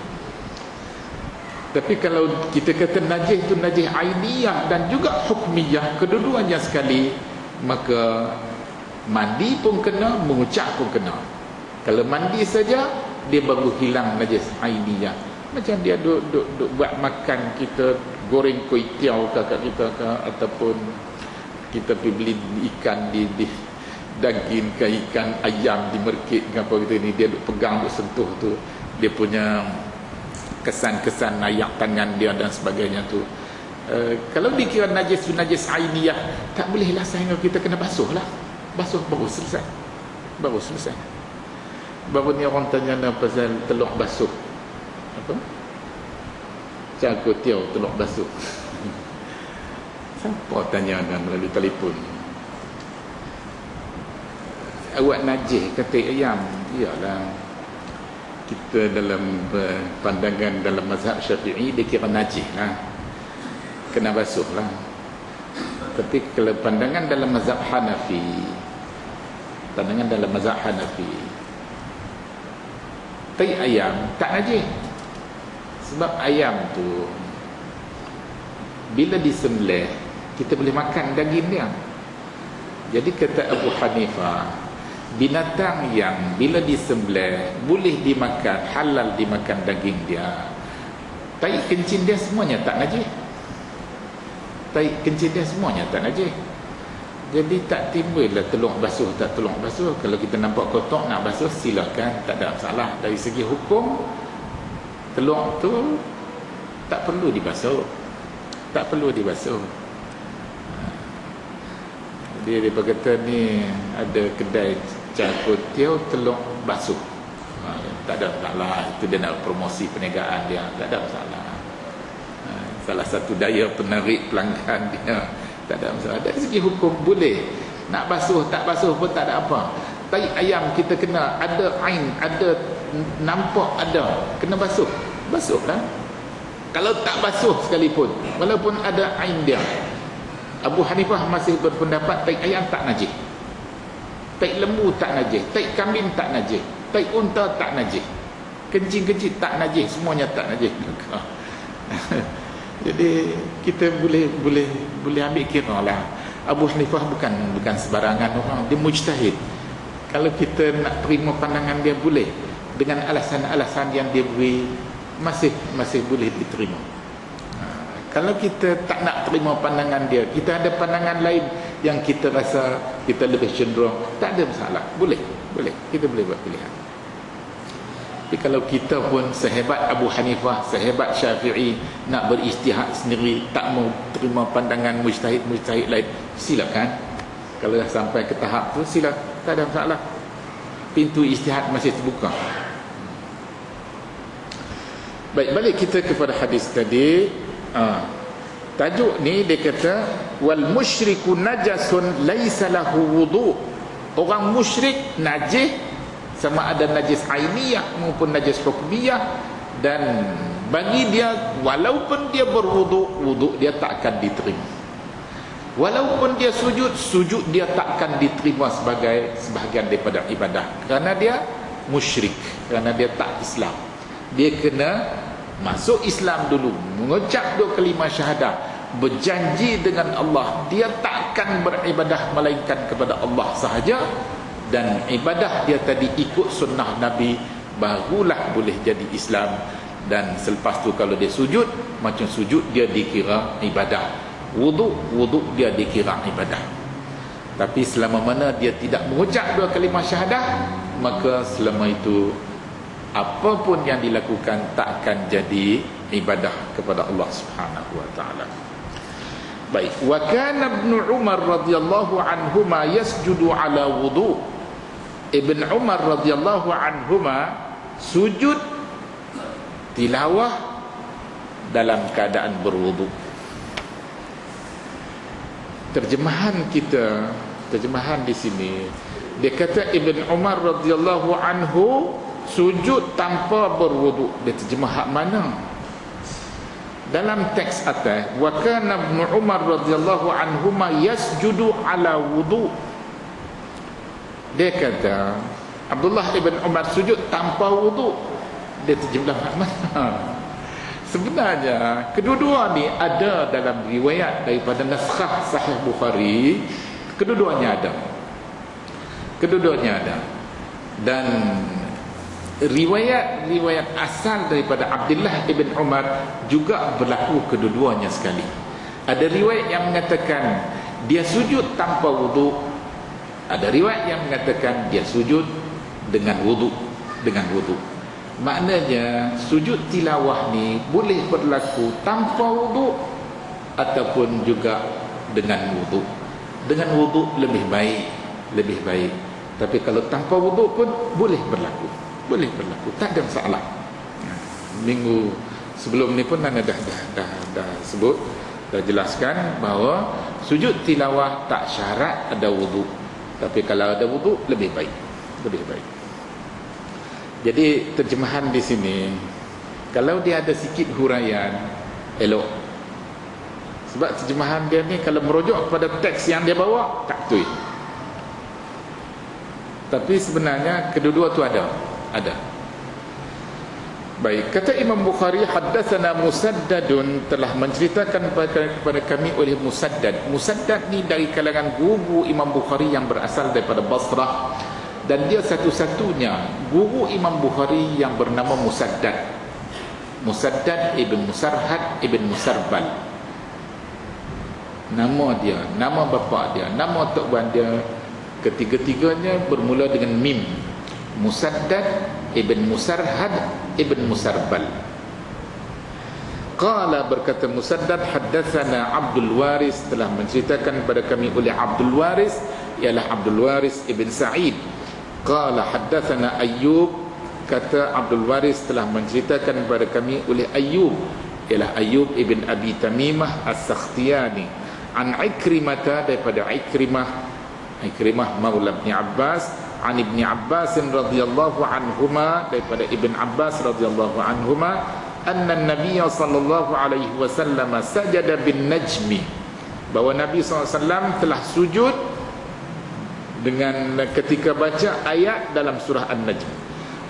Tapi kalau kita kata najis itu najis ainiyah dan juga hukmiyah, kedua-duanya sekali, maka mandi pun kena, mengucap pun kena. Kalau mandi saja, dia baru hilang najis ainiyah. Macam dia duk buat makan, kita goreng kuih tiaw kakak kita ke, ataupun kita pergi beli ikan di daging ke ikan ayam di market ke apa gitu ni, dia duk pegang, duk sentuh tu, dia punya kesan-kesan ayak tangan dia dan sebagainya tu. Kalau dikira najis ainiyah, tak bolehlah sehingga kita kena basuh lah. Basuh baru selesai. Baru ni orang tanya pasal telur basuh. Apa? Cakap tiaw telur basuh. Siapa tanya dan melalui telefon? Awak najis kata ayam. Iyalah. Kita dalam pandangan dalam mazhab Syafi'i dia kira najis lah. Kena basuh lah. Tapi kalau pandangan dalam mazhab Hanafi, tai ayam tak najis. Sebab ayam tu bila disembelih kita boleh makan daging dia. Jadi kata Abu Hanifah, binatang yang bila disembelih boleh dimakan, halal dimakan daging dia, tai kencing dia semuanya tak najis. Tai kencing dia semuanya tak najis. Jadi tak timbullah telur basuh tak telur basuh. Kalau kita nampak kotor nak basuh silakan, tak ada masalah. Dari segi hukum telur tu tak perlu dibasuh. Tak perlu dibasuh. Jadi dia berkata ni ada kedai cakut tiaw telur basuh. Tak ada masalah. Itu dia nak promosi perniagaan dia. Tak ada masalah. Salah satu daya penarik pelanggan dia. Tak ada masalah. Dari segi hukum boleh. Nak basuh tak basuh pun tak ada apa. Tai ayam kita kena ada ain, ada nampak ada, kena basuh. Basuhlah. Kalau tak basuh sekalipun, walaupun ada ain dia, Abu Hanifah masih berpendapat tai ayam tak najis, tai lembu tak najis, tai kambing tak najis, tai unta tak najis, kencing-kencing tak najis, semuanya tak najis. Jadi kita boleh ambil kira lah. Abu Hanifah bukan sebarangan orang, dia mujtahid. Kalau kita nak terima pandangan dia boleh, dengan alasan-alasan yang dia beri masih boleh diterima. Kalau kita tak nak terima pandangan dia, kita ada pandangan lain yang kita rasa kita lebih cenderung, tak ada masalah, boleh, kita boleh buat pilihan. Tapi kalau kita pun sehebat Abu Hanifah, sehebat Syafi'i, nak beristihad sendiri, tak mau terima pandangan mujtahid lain, silakan. Kalau dah sampai ke tahap tu, silakan, tak ada masalah. Pintu istihad masih terbuka. Baik, balik kita kepada hadis tadi. Tajuk ni dia kata wal musyriku najasun laisa lahu wudu. Orang musyrik najis, sama ada najis ainiyah maupun najis hukmiyah, dan bagi dia walaupun dia berwudu, wudu dia tak akan diterima. Walaupun dia sujud dia tak akan diterima sebagai sebahagian daripada ibadah, kerana dia musyrik, kerana dia tak Islam. Dia kena masuk Islam dulu, mengucap dua kalimah syahadah, berjanji dengan Allah dia takkan beribadah melainkan kepada Allah sahaja, dan ibadah dia tadi ikut sunnah Nabi, barulah boleh jadi Islam. Dan selepas tu kalau dia sujud, macam sujud dia dikira ibadah, wudu dia dikira ibadah. Tapi selama mana dia tidak mengucap dua kalimah syahadah, maka selama itu apapun yang dilakukan tak akan jadi ibadah kepada Allah Subhanahu wa taala. Baik, wa kana Ibn Umar radhiyallahu anhuma yasjudu ala wudu. Ibn Umar radhiyallahu anhuma sujud tilawah dalam keadaan berwudu. Terjemahan di sini dia kata Ibn Umar radhiyallahu anhu sujud tanpa berwudu. Dia terjemah hak mana? Dalam teks atas, wa kana Ibn Umar radhiyallahu anhuma yasjudu ala wudu. Dia kata Abdullah ibn Umar sujud tanpa wudu. Dia terjemah hak mana? Sebenarnya kedua-dua ni ada dalam riwayat daripada naskah Sahih Bukhari. Kedua-duanya ada. Dan riwayat asal daripada Abdullah ibn Umar juga berlaku kedua-duanya sekali. Ada riwayat yang mengatakan dia sujud tanpa wudu, ada riwayat yang mengatakan dia sujud dengan wudu. Maknanya sujud tilawah ni boleh berlaku tanpa wudu ataupun juga dengan wudu. Dengan wudu lebih baik. Tapi kalau tanpa wudu pun boleh berlaku, tak ada masalah. Minggu Sebelum ni pun Ana dah sebut, dah jelaskan bahawa sujud tilawah tak syarat ada wudu, tapi kalau ada wudu lebih baik. Jadi terjemahan di sini, kalau dia ada sikit huraian, elok. Sebab terjemahan dia ni kalau merujuk kepada teks yang dia bawa, tak betul. Tapi sebenarnya kedua-dua tu ada. Baik, kata Imam Bukhari, haddatsana Musaddadun, telah menceritakan kepada kami oleh Musaddad. Musaddad ni dari kalangan guru Imam Bukhari yang berasal daripada Basrah, dan dia satu-satunya guru Imam Bukhari yang bernama Musaddad. Musaddad ibn Musarhad ibn Musarbal. Nama dia, nama bapa dia, nama tok puan dia, ketiga-tiganya bermula dengan mim. Musaddad ibn Musarhad ibn Musarbal. Qala, berkata Musaddad, haddatsana Abdul Waris, telah menceritakan kepada kami oleh Abdul Waris, ialah Abdul Waris ibn Sa'id. Qala haddatsana Ayyub, kata Abdul Waris telah menceritakan kepada kami oleh Ayyub, ialah Ayyub ibn Abi Tamimah As-Sakhtiyani, an Ikrimah, daripada Ikrimah maula Ibn Abbas, an Ibn Abbas radhiyallahu anhuma, daripada Ibn Abbas radhiyallahu anhuma, anna Nabiy sallallahu alaihi wasallam sajada bin najmi, bahawa Nabi SAW telah sujud dengan ketika baca ayat dalam surah An-Najm.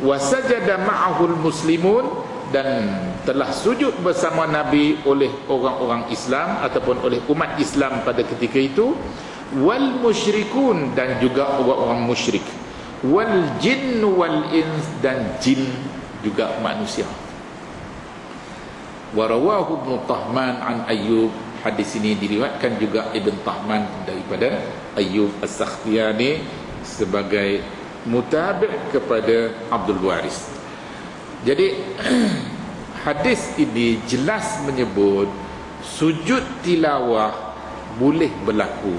Wa sajada ma'ahul muslimun, dan telah sujud bersama Nabi oleh orang-orang Islam ataupun oleh umat Islam pada ketika itu, wal musyrikun, dan juga orang-orang musyrik, wal jin wal ins, dan jin juga manusia. Wa rawahu Ibn Tahman an Ayyub, hadis ini diriwayatkan juga Ibn Tahman daripada Ayyub As-Sakhtiyani sebagai mutabi' kepada Abdul Waris. Jadi hadis ini jelas menyebut sujud tilawah boleh berlaku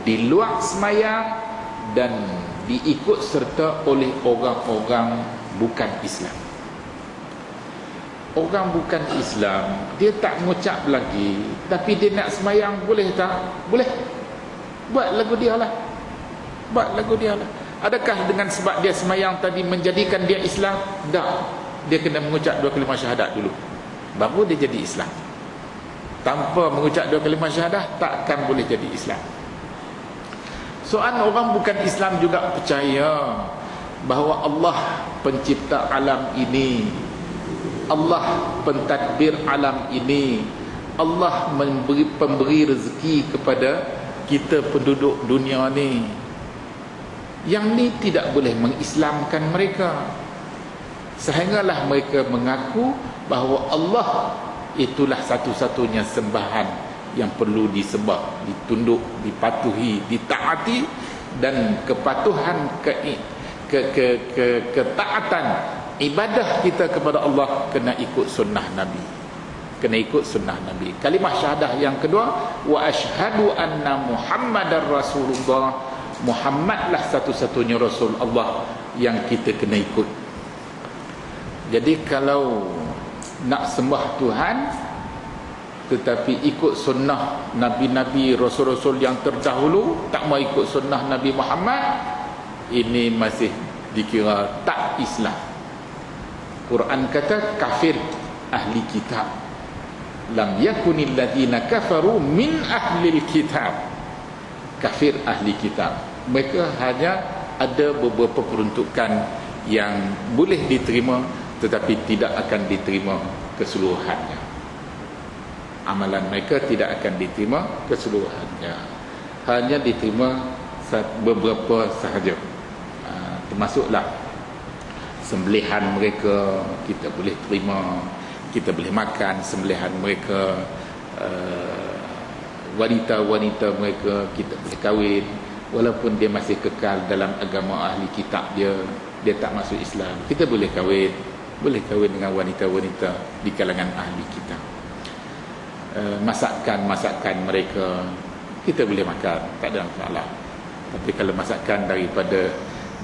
di luar semayang dan diikut serta oleh orang-orang bukan Islam. Orang bukan Islam, dia tak mengucap lagi, tapi dia nak semayang, boleh tak? Boleh. Buat lagu dia lah. Adakah dengan sebab dia semayang tadi menjadikan dia Islam? Tak. Dia kena mengucap 2 kalimah syahadat dulu, baru dia jadi Islam. Tanpa mengucap 2 kalimah syahadat, takkan boleh jadi Islam. Soal orang bukan Islam juga percaya bahawa Allah pencipta alam ini, Allah pentadbir alam ini, Allah pemberi rezeki kepada kita penduduk dunia ni. Yang ni tidak boleh mengislamkan mereka, sehinggalah mereka mengaku bahawa Allah itulah satu-satunya sembahan yang perlu disembah, ditunduk, dipatuhi, ditaati, dan kepatuhan ketaatan ibadah kita kepada Allah kena ikut sunnah Nabi. Kalimah syahadah yang kedua, wa asyhadu anna Muhammadar Rasulullah, Muhammadlah satu-satunya Rasul Allah yang kita kena ikut. Jadi kalau nak sembah Tuhan tetapi ikut sunnah Nabi-Nabi, Rasul-Rasul yang terdahulu, tak mau ikut sunnah Nabi Muhammad, ini masih dikira tak Islam. Quran kata kafir ahli kitab, lam yakunil ladina kafaru min ahlil kitab. Kafir ahli kitab, mereka hanya ada beberapa peruntukan yang boleh diterima tetapi tidak akan diterima keseluruhannya. Amalan mereka tidak akan diterima keseluruhannya, hanya diterima beberapa sahaja. Termasuklah sembelihan mereka kita boleh terima, kita boleh makan sembelihan mereka, wanita-wanita mereka kita boleh kahwin, walaupun dia masih kekal dalam agama ahli kitab dia tak masuk Islam, kita boleh kahwin dengan wanita-wanita di kalangan ahli kitab. Masakan mereka kita boleh makan, tak ada masalah. Tapi kalau masakan daripada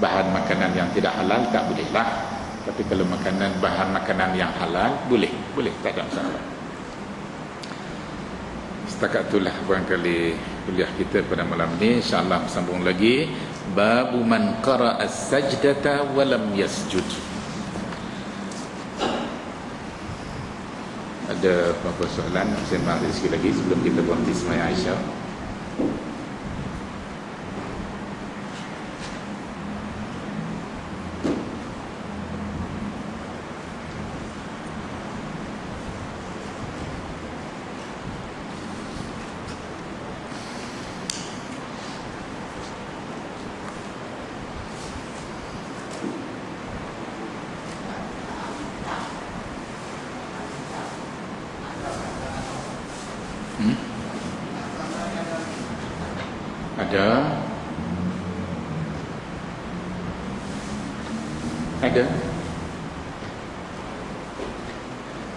bahan makanan yang tidak halal, tak bolehlah. Tapi kalau bahan makanan yang halal, boleh, tak ada masalah. Setakat itulah barangkali kuliah kita pada malam ni. InsyaAllah sambung lagi. Babu man qara'a as-sajdata wa lam yasjud. Ada apa-apa soalan? Saya mahu sikit lagi sebelum kita berhenti sembahyang Aisyah. Ada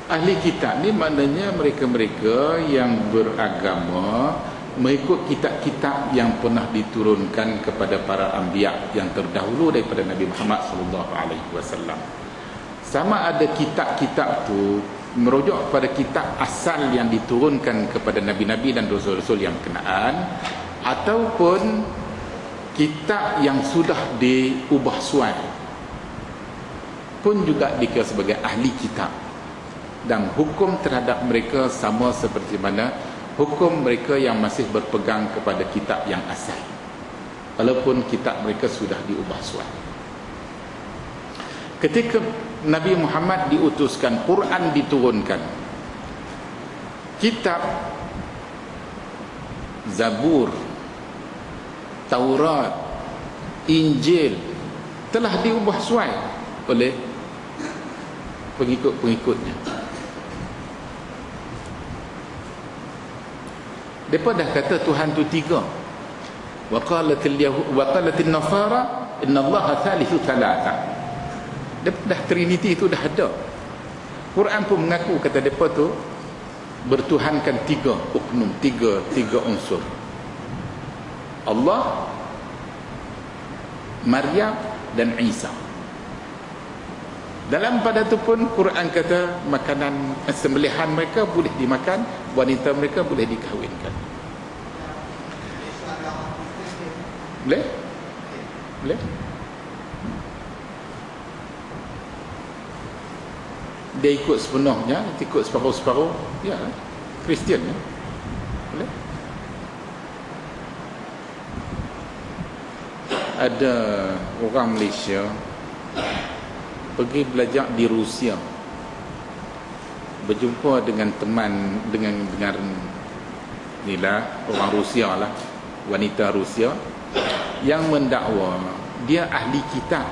ahli kitab ni maknanya mereka-mereka yang beragama mengikut kitab-kitab yang pernah diturunkan kepada para anbiya yang terdahulu daripada Nabi Muhammad sallallahu alaihi wasallam. Sama ada kitab-kitab tu merujuk kepada kitab asal yang diturunkan kepada nabi-nabi dan rasul-rasul yang berkenaan, ataupun kitab yang sudah diubah suai pun juga dikira sebagai ahli kitab, dan hukum terhadap mereka sama seperti mana hukum mereka yang masih berpegang kepada kitab yang asal, walaupun kitab mereka sudah diubah suai. Ketika Nabi Muhammad diutuskan, Quran diturunkan, kitab Zabur, Taurat, Injil telah diubah suai oleh pengikut-pengikutnya. Mereka dah kata Tuhan tu tiga. Wa qalatil nasara inna Allaha thalithu thalatha. Dah Trinity tu dah ada. Quran pun mengaku kata mereka tu bertuhankan tiga uknum, tiga unsur. Allah, Maryam dan Isa. Dalam pada tu pun Quran kata makanan sembelihan mereka boleh dimakan, wanita mereka boleh dikahwinkan. Boleh? Boleh? Dia ikut sepenuhnya, ikut separuh-separuh, ya, Kristian ya. Boleh? Ada orang Malaysia pergi belajar di Rusia, berjumpa dengan teman, dengan inilah orang Rusia lah, wanita Rusia yang mendakwa dia ahli kitab,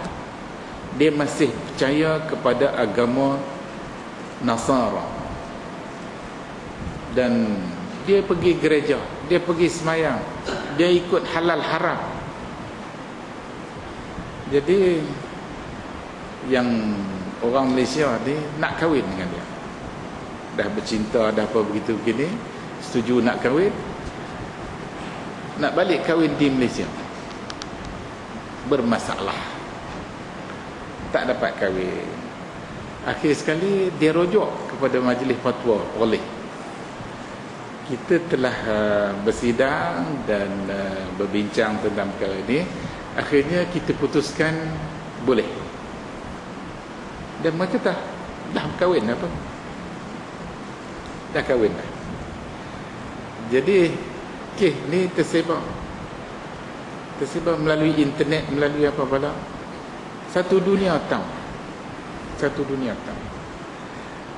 dia masih percaya kepada agama Nasara, dan dia pergi gereja, dia pergi semayang, dia ikut halal haram. Jadi yang orang Malaysia ni nak kahwin dengan dia, dah bercinta, dah apa begitu begini, setuju nak kahwin, nak balik kahwin di Malaysia, bermasalah, tak dapat kahwin. Akhir sekali dia rujuk kepada majlis fatwa. Oleh kita telah bersidang dan berbincang tentang perkara ini, akhirnya kita putuskan boleh. Dan mereka dah kahwin apa? Dah kahwin dah. Jadi ni tersebar melalui internet, melalui apa pula. Satu dunia tahu.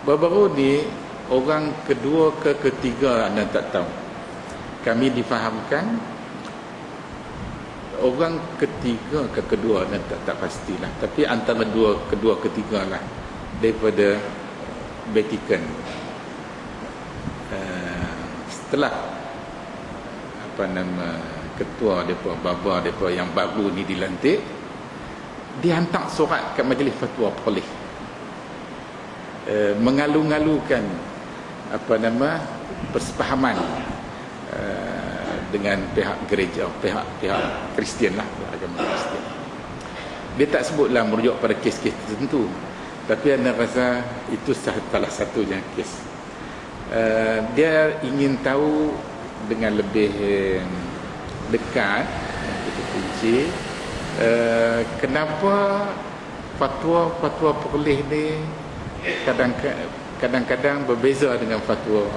Baru-baru ni orang kedua ke ketiga anda tak tahu. Kami difahamkan orang ketiga ke kedua dan tak pastilah, tapi antara kedua ketiga lah daripada Vatikan. Setelah ketua depa, baba depa yang baru ni dilantik, dia hantar surat kat majlis fatwa polis, mengalu-ngalukan persepahaman dengan pihak gereja, pihak Kristian lah, agama Kristian. Dia tak sebutlah merujuk pada kes-kes tertentu, tapi anda rasa itu salah satunya kes. Dia ingin tahu dengan lebih dekat, kita kunci, kenapa fatwa perleh ni kadang-kadang berbeza dengan fatwa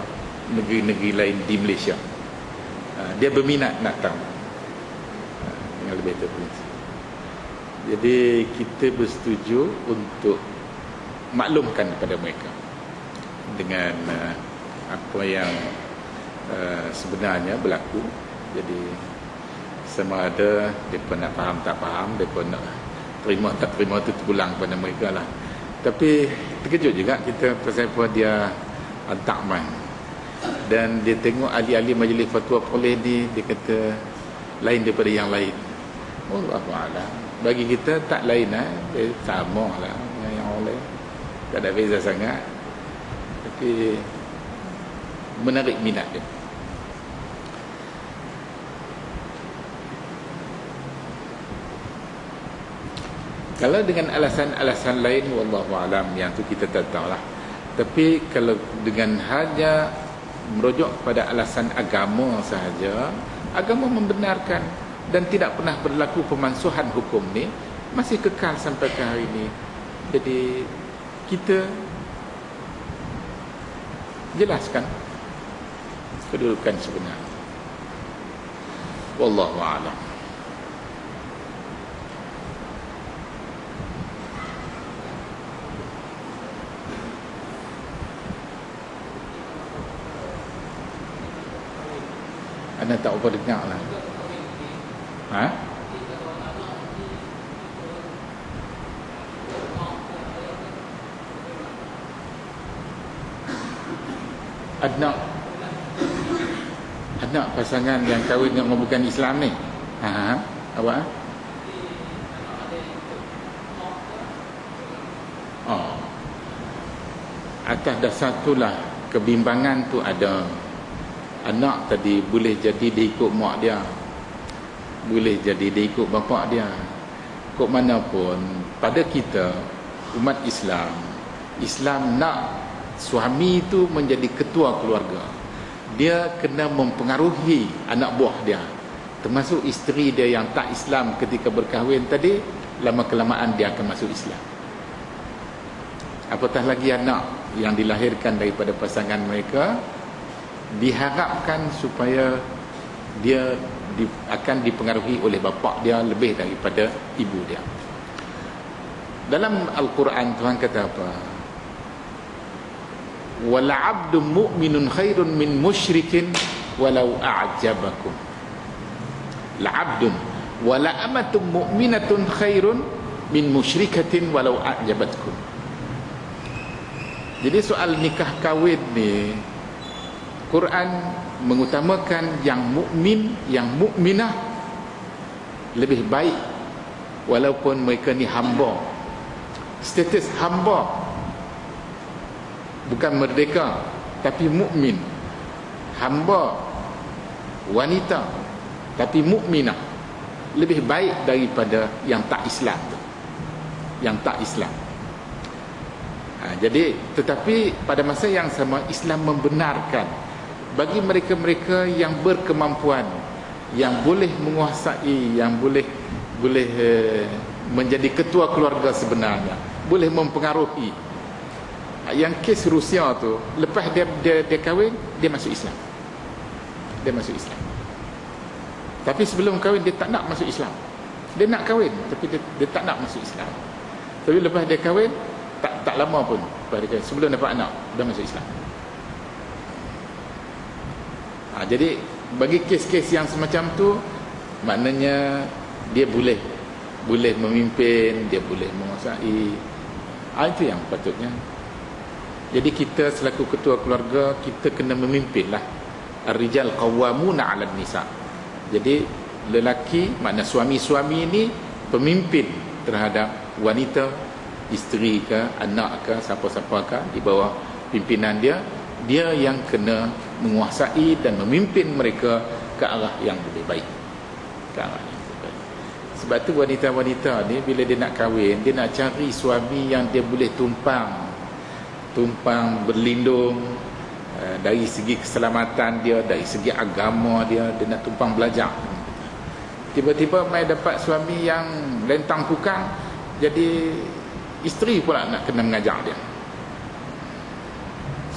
negeri-negeri lain di Malaysia. Dia berminat nak tahu dengan lebih terperinci. Jadi kita bersetuju untuk maklumkan kepada mereka dengan apa yang sebenarnya berlaku. Jadi sama ada mereka nak faham tak faham, mereka nak terima tak terima, itu terpulang pada mereka lah. Tapi terkejut juga kita pasal apa dia tak main. Dan dia tengok ahli-ahli majlis fatwa perleh ni, dia kata lain daripada yang lain. Wallahualam. Bagi kita tak lain dia sama lah dengan yang orang lain, tak ada beza sangat, tapi menarik minat dia. Kalau dengan alasan-alasan lain, wallahualam, yang tu kita tak tahu lah. Tapi kalau dengan hanya merujuk pada alasan agama sahaja, agama membenarkan dan tidak pernah berlaku pemansuhan hukum ni, masih kekal sampai ke hari ini. Jadi kita jelaskan kedudukan sebenarnya. Wallahu a'lam. Anda tak apa dengar lah. Anak pasangan yang kahwin dengan bukan Islam ni. Apa? Atas dasar itulah kebimbangan tu ada. Anak tadi boleh jadi dia ikut mak dia, boleh jadi dia ikut bapak dia. Kok mana pun pada kita umat Islam, Islam nak suami itu menjadi ketua keluarga. Dia kena mempengaruhi anak buah dia, termasuk isteri dia yang tak Islam ketika berkahwin tadi. Lama kelamaan dia akan masuk Islam. Apatah lagi anak yang dilahirkan daripada pasangan mereka, diharapkan supaya dia akan dipengaruhi oleh bapa dia lebih daripada ibu dia. Dalam Al-Quran Tuhan kata apa? Wala 'abdun mu'minun khairun min musyrikin walau a'jabakum. La 'abdun wala amatun mu'minatun khairun min musyrikatin walau a'jabatkum. Jadi soal nikah kahwin ni, Quran mengutamakan yang mukmin, yang mukminah lebih baik walaupun mereka ni hamba. Status hamba, bukan merdeka, tapi mukmin. Hamba wanita tapi mukminah lebih baik daripada yang tak Islam tu. Yang tak Islam. Jadi tetapi pada masa yang sama Islam membenarkan bagi mereka-mereka yang berkemampuan, yang boleh menguasai, yang boleh menjadi ketua keluarga sebenarnya, boleh mempengaruhi. Yang kes Rusia tu, lepas dia kahwin, dia masuk Islam. Dia masuk Islam. Tapi sebelum kahwin dia tak nak masuk Islam. Dia nak kahwin tapi dia tak nak masuk Islam. Tapi lepas dia kahwin, tak lama pun sebelum dapat anak, dia masuk Islam. Jadi bagi kes-kes yang semacam tu, maknanya dia boleh memimpin, dia boleh menguasai. Itu yang patutnya. Jadi kita selaku ketua keluarga, kita kena memimpinlah. Ar-rijal qawwamuna 'alan nisa. Jadi lelaki, makna suami-suami ini pemimpin terhadap wanita, isteri ke, anak ke, siapa-siapa ke di bawah pimpinan dia. Dia yang kena menguasai dan memimpin mereka ke arah yang lebih baik. Ke arah yang lebih baik. Sebab tu wanita-wanita ni bila dia nak kahwin, dia nak cari suami yang dia boleh tumpang berlindung, dari segi keselamatan dia, dari segi agama dia nak tumpang belajar. Tiba-tiba mai dapat suami yang lentang kukang, jadi isteri pula nak kena mengajar dia.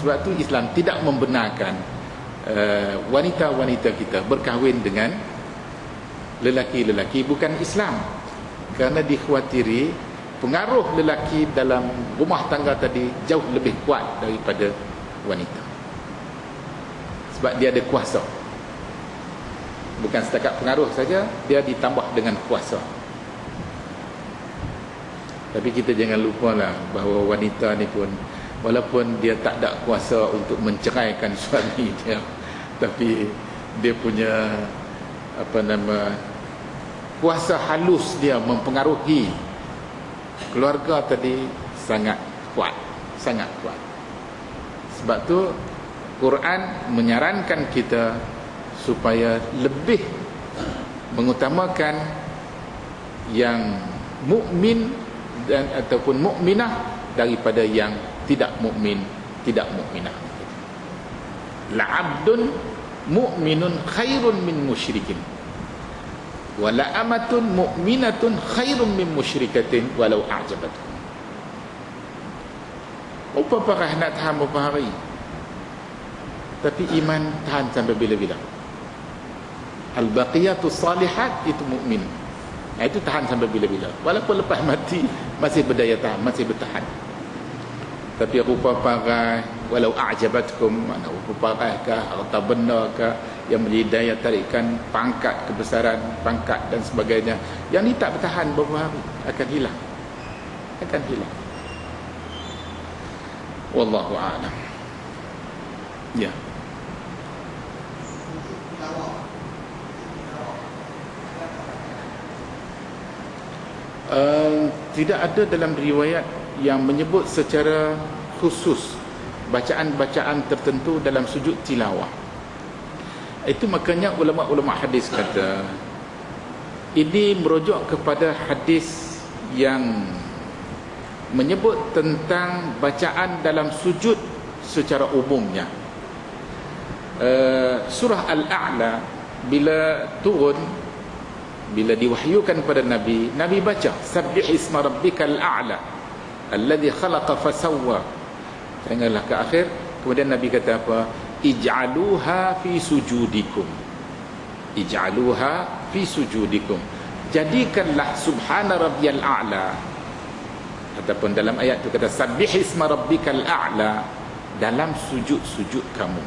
Sebab tu Islam tidak membenarkan wanita-wanita kita berkahwin dengan lelaki-lelaki bukan Islam, kerana dikhawatiri pengaruh lelaki dalam rumah tangga tadi jauh lebih kuat daripada wanita, sebab dia ada kuasa. Bukan setakat pengaruh saja, dia ditambah dengan kuasa. Tapi kita jangan lupalah bahawa wanita ni pun, walaupun dia tak ada kuasa untuk menceraikan suami dia, tapi dia punya kuasa halus dia mempengaruhi keluarga tadi sangat kuat. Sebab tu Quran menyarankan kita supaya lebih mengutamakan yang mukmin dan ataupun mukminah daripada yang tidak mukmin, tidak mukminah. La'abdun mu'minun khairun min musyrikin wa la'amatun mu'minatun khairun min musyrikatin walau a'jabatkum. Apa parah nak tahan beberapa hari, tapi iman tahan sampai bila-bila. Al-baqiyatus salihat itu mukmin, itu tahan sampai bila-bila, walaupun lepas mati masih berdaya tahan, masih bertahan. Tapi rupa parai, walau a'jabatkum, mana rupa parai kah, harta benda kah, yang menjadi daya tarikan, pangkat, kebesaran pangkat dan sebagainya, yang ni tak bertahan beberapa hari, akan hilang. Wallahu a'lam. Ya. Tidak ada dalam riwayat yang menyebut secara khusus bacaan-bacaan tertentu dalam sujud tilawah. Itu makanya ulama-ulama hadis kata ini merujuk kepada hadis yang menyebut tentang bacaan dalam sujud secara umumnya. Surah Al-A'la bila turun, bila diwahyukan kepada Nabi, Nabi baca sabbih isma rabbikal a'la alladhi khalaqa fasawwa, sehinggalah ke akhir. Kemudian Nabi kata apa? Ij'aluha fi sujudikum, ij'aluha fi sujudikum, jadikanlah subhana rabbiyal a'la, ataupun dalam ayat tu kata sabbih isma rabbikal a'la, dalam sujud-sujud kamu.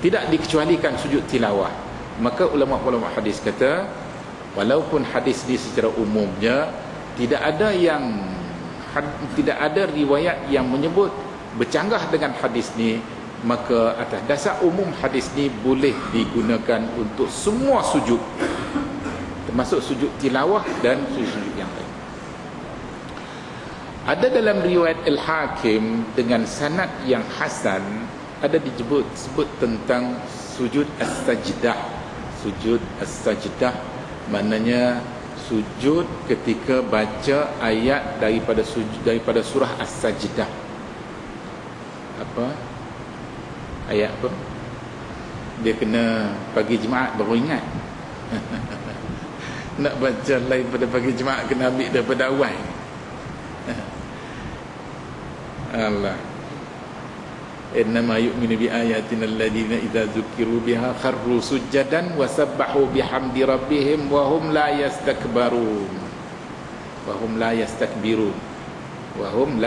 Tidak dikecualikan sujud tilawah. Maka ulama-ulama hadis kata walaupun hadis ni secara umumnya tidak ada riwayat yang menyebut bercanggah dengan hadis ni, maka atas dasar umum hadis ni boleh digunakan untuk semua sujud, termasuk sujud tilawah dan sujud yang lain. Ada dalam riwayat Al-Hakim dengan sanad yang hasan, ada disebut tentang sujud as-sajdah. Sujud as-sajdah maknanya sujud ketika baca ayat daripada surah as-sajdah. Apa? Ayat apa? Dia kena pagi Jumaat baru ingat. Nak baca lain pada pagi Jumaat, kena ambil daripada awal. Allah. Innama yu'minu bi ayatina alladhina idza dzukiru biha kharru sujadan wa sabbahu bihamdi rabbihim wa hum la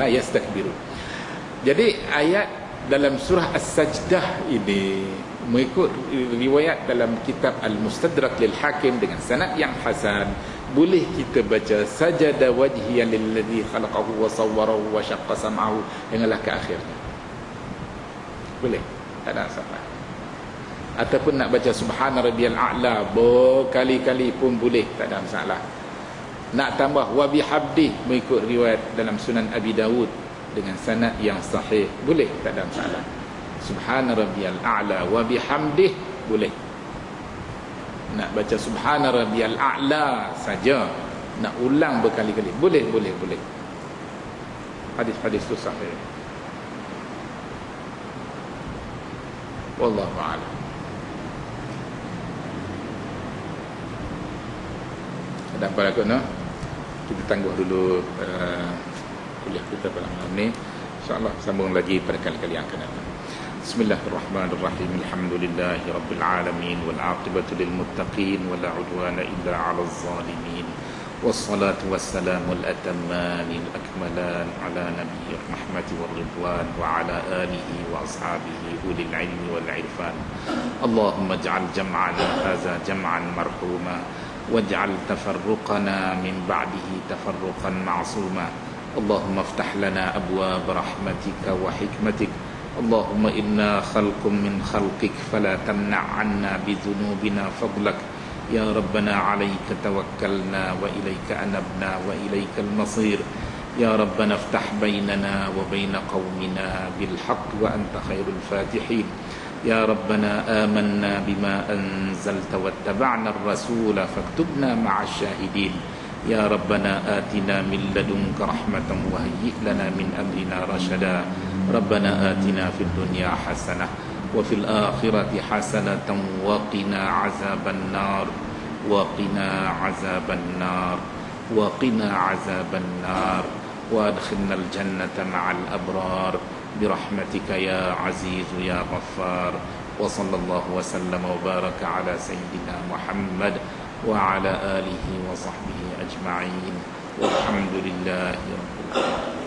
yastakbirun. Jadi ayat dalam surah As-Sajdah ini mengikut riwayat dalam kitab Al-Mustadrak lil Hakim dengan sanad yang hasan, boleh kita baca sajada wajhiya lilladzi khalaqahu wa sawwarahu wa syaqqa sam'ahu hinggalah ke akhirnya. Boleh, tak ada masalah. Ataupun nak baca subhana rabbiyal a'la berkali-kali pun boleh, tak ada masalah. Nak tambah wa bihamdi mengikut riwayat dalam Sunan Abi Dawud dengan sanad yang sahih, boleh, tak ada masalah. Subhana rabbiyal a'la wa bihamdi boleh. nak baca subhana rabbiyal a'la saja, nak ulang berkali-kali, boleh. Hadis-hadis tu sahih. Wallahu a'lam. Ada apa lagi nak? Kita tangguh dulu kuliah kita pada malam ni. InsyaAllah sambung lagi pada kali-kali yang akan datang. Bismillahirrahmanirrahim. Alhamdulillahi rabbil alamin wal 'aqibatu lil muttaqin wala 'udwana illa 'alal zalimin. Wassalatu wassalamu al-atamman al-akmalan ala nabiyyir rahmati wal ridwan wa ala alihi wa ashabihi ulil ilmi wal irfan. Allahumma ij'al jam'ana hadza jam'an marhuma waj'al tafarruqana min ba'dihi tafarruqan ma'suma. Allahumma iftah lana abwaab rahmatika wa hikmatik. Allahumma inna khalqum min khalqik fala tamna' 'anna bi dhunubina fadlak. Ya Rabbana alayka tawakkalna wa ilayka anabna wa ilayka al-masir. Ya Rabbana iftah bainana wa baina qawmina bil haqq wa anta khairul fatihin. Ya Rabbana amanna bima anzalta wattaba'na ar-rasula faktubna ma'asy syahidin. Ya Rabbana atina min ladunka rahmatan wa hayyi' lana min amrina rashada. Rabbana atina fid dunya hasanah wa fil akhirati hasanatan wa qina azaban nar wa qina azaban nar wa qina azaban nar wa adkhilna al jannata ma'al abrar birahmatika ya aziz ya ghaffar. Wa sallallahu wa sallam wa baraka ala sayyidina Muhammad wa ala alihi wa sahbihi ajma'in walhamdulillahi rabbil alamin.